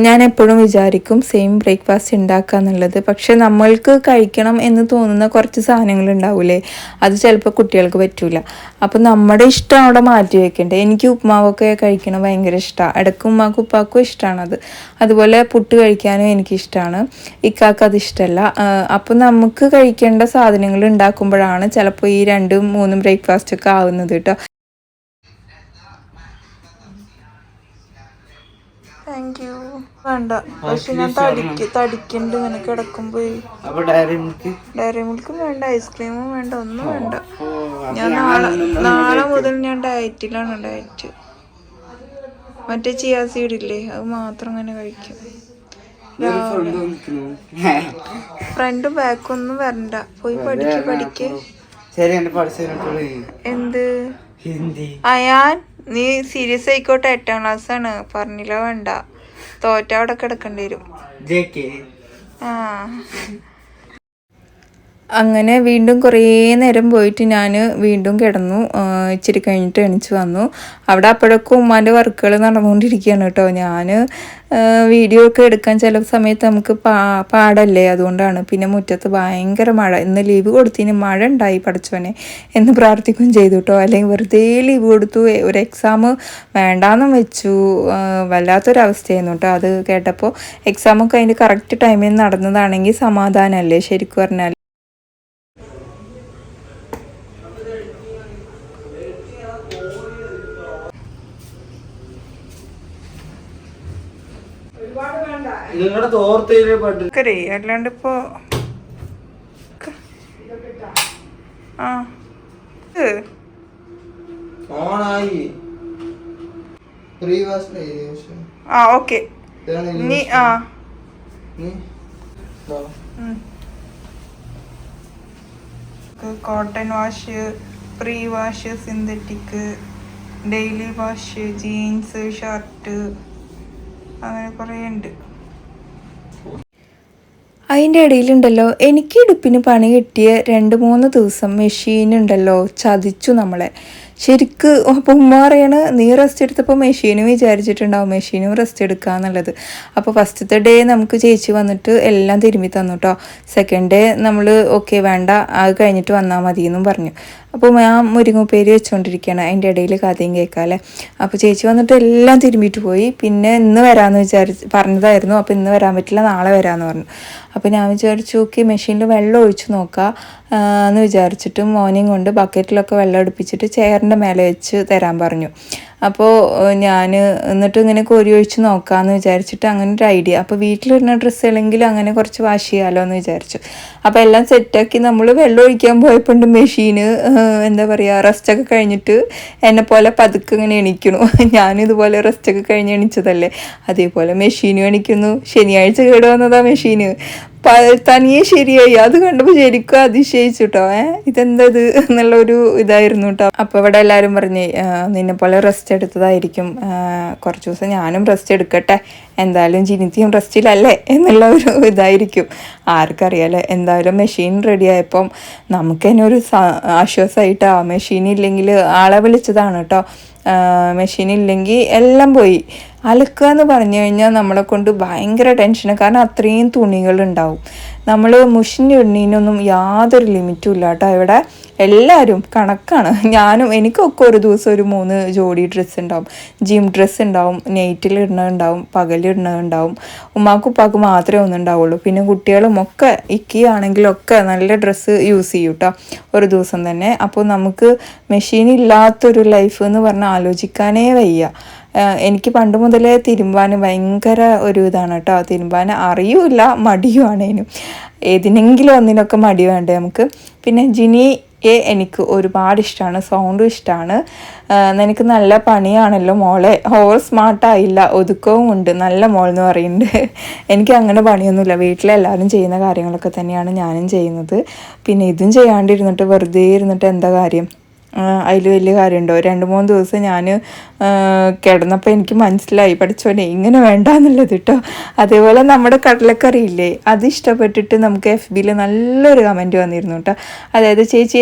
ഞാൻ എപ്പോഴും വിചാരിക്കും സെയിം ബ്രേക്ക്ഫാസ്റ്റ് ഉണ്ടാക്കുക എന്നുള്ളത്. പക്ഷെ നമ്മൾക്ക് കഴിക്കണം എന്ന് തോന്നുന്ന കുറച്ച് സാധനങ്ങൾ ഉണ്ടാവില്ലേ, അത് ചിലപ്പോൾ കുട്ടികൾക്ക് പറ്റൂല. അപ്പം നമ്മുടെ ഇഷ്ടം അവിടെ മാറ്റി വെക്കണ്ടേ. എനിക്ക് ഉപ്മാവൊക്കെ കഴിക്കണം ഭയങ്കര ഇഷ്ടമാണ്. ഇടയ്ക്ക് ഉമ്മാക്കും ഉപ്പാക്കും ഇഷ്ടമാണത്. അതുപോലെ പുട്ട് കഴിക്കാനും എനിക്കിഷ്ടമാണ്, ഇക്കാക്ക് അത് ഇഷ്ടമല്ല. അപ്പം നമുക്ക് കഴിക്കേണ്ട സാധനങ്ങൾ ഉണ്ടാക്കുമ്പോഴാണ് ചിലപ്പോൾ ഈ 2-3 ബ്രേക്ക്ഫാസ്റ്റൊക്കെ ആവുന്നത് കേട്ടോ. Thank you. വേണ്ട, പക്ഷെ ഞാൻ തടിക്കണ്ട് ഇങ്ങനെ കിടക്കുമ്പോ. ഡയറി മിൽക്കും വേണ്ട, ഐസ്ക്രീമും വേണ്ട, ഒന്നും വേണ്ട. ഞാൻ നാളെ മുതൽ ഞാൻ ഡയറ്റിലാണ്. ഡയറ്റ് മറ്റേ ചിയാ സീഡ് ഇല്ലേ, അത് മാത്രം ഇങ്ങനെ കഴിക്കും. ഫ്രണ്ടും ബാക്കൊന്നും വരണ്ട, പോയി പഠിക്ക്. എന്ത് അയാൻ, നീ സീരിയസ് ആയിക്കോട്ടെ, 8ാം ക്ലാസ് ആണ്, പറഞ്ഞില്ല വേണ്ട. തോറ്റ അവിടെ കിടക്കേണ്ടി വരും. ആ അങ്ങനെ വീണ്ടും കുറേ നേരം പോയിട്ട് ഞാൻ വീണ്ടും കിടന്നു. ഇച്ചിരി കഴിഞ്ഞിട്ട് എണീച്ച് വന്നു. അവിടെ അപ്പോഴൊക്കെ ഉമ്മാൻ്റെ വർക്കുകൾ നടന്നുകൊണ്ടിരിക്കുകയാണ് കേട്ടോ. ഞാൻ വീഡിയോ ഒക്കെ എടുക്കാൻ ചില സമയത്ത് നമുക്ക് പാടല്ലേ, അതുകൊണ്ടാണ്. പിന്നെ മുറ്റത്ത് ഭയങ്കര മഴ. ഇന്ന് ലീവ് കൊടുത്തിന്, മഴ ഉണ്ടായി പഠിച്ചവനെ എന്ന് പ്രാർത്ഥിക്കുകയും ചെയ്തു കേട്ടോ. അല്ലെങ്കിൽ വെറുതെ ലീവ് കൊടുത്തു. ഒരു എക്സാം വേണ്ടാന്നും വെച്ചു. വല്ലാത്തൊരവസ്ഥയായിരുന്നു കേട്ടോ. അത് കേട്ടപ്പോൾ എക്സാമൊക്കെ അതിൻ്റെ കറക്റ്റ് ടൈമിൽ നടന്നതാണെങ്കിൽ സമാധാനമല്ലേ ശരിക്കും പറഞ്ഞാൽ. അല്ലാണ്ട് ഇപ്പോ ഓക്കെ നീ cotton wash, pre wash, synthetic, daily wash, jeans, shirt, അങ്ങനെ കുറേ ഉണ്ട്. അതിൻ്റെ ഇടയിലുണ്ടല്ലോ, എനിക്ക് ഇടുപ്പിന് പണി കിട്ടിയ 2-3 ദിവസം മെഷീനുണ്ടല്ലോ ചതിച്ചു നമ്മളെ ശരിക്ക്. അപ്പോൾ ഉമ്മ പറയാണ്, നീ റെസ്റ്റ് എടുത്തപ്പോൾ മെഷീനും വിചാരിച്ചിട്ടുണ്ടാവും മെഷീനും റെസ്റ്റ് എടുക്കാന്നുള്ളത്. അപ്പോൾ ഫസ്റ്റത്തെ ഡേ നമുക്ക് ചേച്ചി വന്നിട്ട് എല്ലാം തിരുമ്പി തന്നു കേട്ടോ. സെക്കൻഡ് ഡേ നമ്മൾ ഓക്കെ വേണ്ട, അത് കഴിഞ്ഞിട്ട് വന്നാൽ മതി എന്നും പറഞ്ഞു. അപ്പോൾ ഞാൻ മുരിങ്ങുപ്പേരി വെച്ചുകൊണ്ടിരിക്കുകയാണ്, അതിൻ്റെ ഇടയിൽ കഥയും കേൾക്കാമല്ലേ. അപ്പോൾ ചേച്ചി വന്നിട്ട് എല്ലാം തിരുമ്പിയിട്ട് പോയി. പിന്നെ ഇന്ന് വരാമെന്ന് പറഞ്ഞതായിരുന്നു. അപ്പോൾ ഇന്ന് വരാൻ പറ്റില്ല, നാളെ വരാമെന്ന് പറഞ്ഞു. അപ്പോൾ ഞാൻ വിചാരിച്ചു ഓക്കെ മെഷീനിൽ വെള്ളം ഒഴിച്ച് നോക്കാം എന്ന് വിചാരിച്ചിട്ട് മോർണിംഗ് കൊണ്ട് ബക്കറ്റിലൊക്കെ വെള്ളം അടുപ്പിച്ചിട്ട് ചെയറിൻ്റെ മേലെ വെച്ച് തരാൻ പറഞ്ഞു. അപ്പോൾ ഞാൻ എന്നിട്ട് ഇങ്ങനെ കോരി ഒഴിച്ച് നോക്കാമെന്ന് വിചാരിച്ചിട്ട് അങ്ങനെ ഒരു ഐഡിയ. അപ്പോൾ വീട്ടിലിടുന്ന ഡ്രസ്സുകളെങ്കിലും അങ്ങനെ കുറച്ച് വാഷ് ചെയ്യാമല്ലോ എന്ന് വിചാരിച്ചു. അപ്പോൾ എല്ലാം സെറ്റാക്കി നമ്മൾ വെള്ളം ഒഴിക്കാൻ പോയപ്പോണ്ട് മെഷീന് എന്താ പറയുക, റെസ്റ്റൊക്കെ കഴിഞ്ഞിട്ട് എന്നെ പോലെ പതുക്കെ ഇങ്ങനെ എണീക്കണു. ഞാനിതുപോലെ റെസ്റ്റൊക്കെ കഴിഞ്ഞ് എണീച്ചതല്ലേ, അതേപോലെ മെഷീനും എണീക്കുന്നു. ശനിയാഴ്ച കേട് വന്നതാ മെഷീന്, തനിയെ ശരിയായി. അത് കണ്ടപ്പോൾ ശരിക്കും അതിശയിച്ചു കേട്ടോ. ഇതെന്തത് എന്നുള്ളൊരു ഇതായിരുന്നു കേട്ടോ. അപ്പോൾ ഇവിടെ എല്ലാവരും പറഞ്ഞ് നിന്നെ പോലെ റെസ്റ്റ് എടുത്തതായിരിക്കും, കുറച്ച് ദിവസം ഞാനും റെസ്റ്റ് എടുക്കട്ടെ, എന്തായാലും ജിനിത്തിയും റെസ്റ്റിലല്ലേ എന്നുള്ള ഒരു ഇതായിരിക്കും, ആർക്കറിയാലേ. എന്തായാലും മെഷീൻ റെഡി ആയപ്പം നമുക്ക് തന്നെ ഒരു ആശ്വാസമായിട്ടാ. മെഷീൻ ഇല്ലെങ്കിൽ ആളെ വിളിച്ചതാണ് കേട്ടോ. മെഷീൻ ഇല്ലെങ്കിൽ എല്ലാം പോയി. അലക്കുക എന്ന് പറഞ്ഞു കഴിഞ്ഞാൽ നമ്മളെ കൊണ്ട് ഭയങ്കര ടെൻഷനാണ്. കാരണം അത്രയും തുണികളുണ്ടാവും. നമ്മൾ മെഷീൻ ഇടുന്നതിനൊന്നും യാതൊരു ലിമിറ്റും ഇല്ല കേട്ടോ. ഇവിടെ എല്ലാവരും കണക്കാണ്. എനിക്കൊക്കെ ഒരു ദിവസം ഒരു 3 ജോഡി ഡ്രസ്സ് ഉണ്ടാവും. ജിം ഡ്രസ്സ് ഉണ്ടാവും, നൈറ്റിൽ ഇടുന്നതുണ്ടാവും, പകലിടുന്നതുണ്ടാവും. ഉമ്മാക്കും ഉപ്പാക്കും മാത്രമേ ഒന്നും ഉണ്ടാവുള്ളൂ. പിന്നെ കുട്ടികളും ഒക്കെ ഇക്കിയാണെങ്കിലൊക്കെ നല്ല ഡ്രസ്സ് യൂസ് ചെയ്യും കേട്ടോ ഒരു ദിവസം തന്നെ. അപ്പോൾ നമുക്ക് മെഷീൻ ഇല്ലാത്തൊരു ലൈഫ് എന്ന് പറഞ്ഞാൽ ആലോചിക്കാനേ വയ്യ. എനിക്ക് പണ്ട് മുതലേ തിരുമ്പാൻ ഭയങ്കര ഒരു ഇതാണ് കേട്ടോ. തിരുമ്പാൻ അറിയൂല, മടിയുമാണേനും. ഏതിനെങ്കിലും ഒന്നിനൊക്കെ മടി വേണ്ടേ നമുക്ക്. പിന്നെ ജിനിയെ എനിക്ക് ഒരുപാട് ഇഷ്ടമാണ്, സൗണ്ടും ഇഷ്ടമാണ്. നിനക്ക് നല്ല പണിയാണല്ലോ മോളെ, ഓവർ സ്മാർട്ടായില്ല, ഒതുക്കവും ഉണ്ട്, നല്ല മോൾ എന്ന് പറയുന്നുണ്ട്. എനിക്ക് അങ്ങനെ പണിയൊന്നുമില്ല, വീട്ടിലെല്ലാവരും ചെയ്യുന്ന കാര്യങ്ങളൊക്കെ തന്നെയാണ് ഞാനും ചെയ്യുന്നത്. പിന്നെ ഇതും ചെയ്യാണ്ടിരുന്നിട്ട് വെറുതെ ഇരുന്നിട്ട് എന്താ കാര്യം, അതിൽ വലിയ കാര്യമുണ്ടോ? 2-3 ദിവസം ഞാൻ കിടന്നപ്പോൾ എനിക്ക് മനസ്സിലായി പഠിച്ചോനെ ഇങ്ങനെ വേണ്ടാന്നുള്ളത് കേട്ടോ. അതേപോലെ നമ്മുടെ കടലക്കറി ഇല്ലേ, അത് ഇഷ്ടപ്പെട്ടിട്ട് നമുക്ക് FBയിൽ നല്ലൊരു കമൻറ്റ് വന്നിരുന്നു കേട്ടോ. അതായത് ചേച്ചി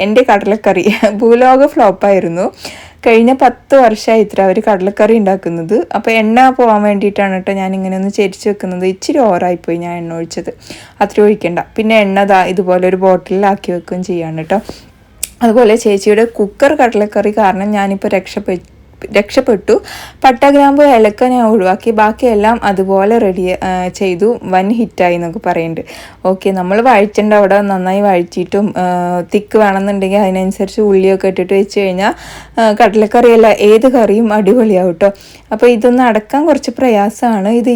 എൻ്റെ കടലക്കറി ഭൂലോക ഫ്ലോപ്പായിരുന്നു. കഴിഞ്ഞ 10 വർഷമായി ഇത്ര അവർ കടലക്കറി ഉണ്ടാക്കുന്നത്. അപ്പോൾ എണ്ണ പോകാൻ വേണ്ടിയിട്ടാണ് കേട്ടോ ഞാനിങ്ങനെ ഒന്ന് ചെരിച്ച് വെക്കുന്നത്. ഇച്ചിരി ഓവറായിപ്പോയി ഞാൻ എണ്ണ ഒഴിച്ചത്, അത്ര ഒഴിക്കണ്ട. പിന്നെ എണ്ണ ഇതുപോലെ ഒരു ബോട്ടിലാക്കി വെക്കുകയും ചെയ്യാണ് കേട്ടോ. അതുപോലെ ചേച്ചിയുടെ കുക്കർ കടലക്കറി കാരണം ഞാനിപ്പോൾ രക്ഷപ്പെട്ടു. പട്ട ഗ്രാമ്പു ഏലക്ക ഞാൻ ഒഴിവാക്കി, ബാക്കിയെല്ലാം അതുപോലെ റെഡി ചെയ്തു. വൻ ഹിറ്റായി എന്നൊക്കെ പറയുന്നുണ്ട്. ഓക്കെ, നമ്മൾ വഴിച്ചേണ്ട അവിടെ നന്നായി വഴിച്ചിട്ടും തിക്ക് വേണമെന്നുണ്ടെങ്കിൽ അതിനനുസരിച്ച് ഉള്ളിയൊക്കെ ഇട്ടിട്ട് വെച്ച് കഴിഞ്ഞാൽ കടലക്കറിയല്ല ഏത് കറിയും അടിപൊളിയാവും കേട്ടോ. അപ്പോൾ ഇതൊന്ന് അടക്കാൻ കുറച്ച് പ്രയാസമാണ്. ഇത്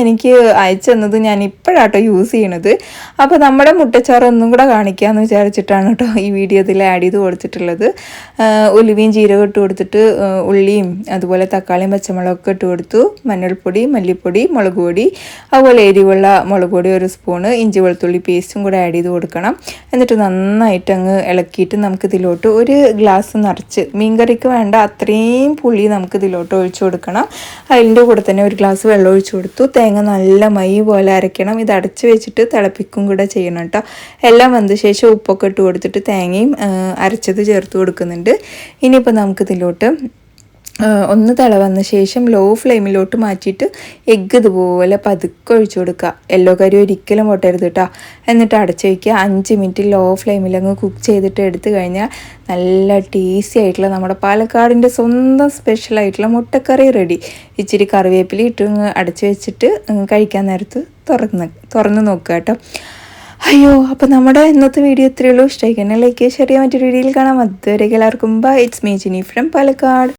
എനിക്ക് അയച്ചു തന്നത് ഞാൻ ഇപ്പോഴാട്ടോ യൂസ് ചെയ്യണത്. അപ്പോൾ നമ്മുടെ മുട്ടച്ചാറ് ഒന്നും കൂടെ കാണിക്കാമെന്ന് വിചാരിച്ചിട്ടാണ് കേട്ടോ ഈ വീഡിയോ ഇതിൽ ആഡ് ചെയ്ത് കൊടുത്തിട്ടുള്ളത്. ഉലുവയും ജീരകം ഇട്ട് കൊടുത്തിട്ട് ഉള്ളിയും അതുപോലെ തക്കാളിയും പച്ചമുളകൊക്കെ ഇട്ട് കൊടുത്തു. മഞ്ഞൾപ്പൊടി, മല്ലിപ്പൊടി, മുളക് പൊടി, അതുപോലെ എരിവുള്ള മുളക് പൊടി 1 സ്പൂണ്, ഇഞ്ചി വെളുത്തുള്ളി പേസ്റ്റും കൂടെ ആഡ് ചെയ്ത് കൊടുക്കണം. എന്നിട്ട് നന്നായിട്ട് അങ്ങ് ഇളക്കിയിട്ട് നമുക്കിതിലോട്ട് 1 ഗ്ലാസ് നിറച്ച്, മീൻകറിക്ക് വേണ്ട അത്രയും പുളി നമുക്കിതിലോട്ട് ഒഴിച്ചു കൊടുക്കണം. അതിൻ്റെ കൂടെ തന്നെ 1 ഗ്ലാസ് വെള്ളം ഒഴിച്ചു കൊടുത്തു. തേങ്ങ നല്ല മൈ പോലെ അരയ്ക്കണം. ഇത് അടച്ച് വെച്ചിട്ട് തിളപ്പിക്കും കൂടെ ചെയ്യണം കേട്ടോ. എല്ലാം വന്ന ശേഷം ഉപ്പൊക്കെ ഇട്ട് കൊടുത്തിട്ട് തേങ്ങയും അരച്ചത് ചേർത്ത് കൊടുക്കുന്നുണ്ട്. ഇനിയിപ്പോൾ നമുക്കിതിലോട്ട് ഒന്ന് തിള വന്ന ശേഷം ലോ ഫ്ലെയിമിലോട്ട് മാറ്റിയിട്ട് എഗ്ഗ് ഇതുപോലെ പതുക്കെ ഒഴിച്ചു കൊടുക്കുക. യെല്ലോ കറി ഒരിക്കലും പൊട്ടരുത് കേട്ടോ. എന്നിട്ട് അടച്ച് വയ്ക്കുക. 5 മിനിറ്റ് ലോ ഫ്ലെയിമിൽ അങ്ങ് കുക്ക് ചെയ്തിട്ട് എടുത്തു കഴിഞ്ഞാൽ നല്ല ടേസ്റ്റി ആയിട്ടുള്ള നമ്മുടെ പാലക്കാടിൻ്റെ സ്വന്തം സ്പെഷ്യലായിട്ടുള്ള മുട്ടക്കറി റെഡി. ഇച്ചിരി കറിവേപ്പില ഇട്ട് അടച്ച് വെച്ചിട്ട് കഴിക്കാൻ നേരത്ത് തുറന്ന് നോക്കുക കേട്ടോ. അയ്യോ, അപ്പോൾ നമ്മുടെ ഇന്നത്തെ വീഡിയോ ഇത്രയേ ഉള്ളൂ. ഇഷ്ടമായി തന്നെ ലൈക്ക് ഷെയർ ചെയ്യാൻ മറ്റൊരു വീഡിയോയിൽ കാണാം. അതുവരെ എല്ലാവർക്കും bye. It's me Jini from Palakkad.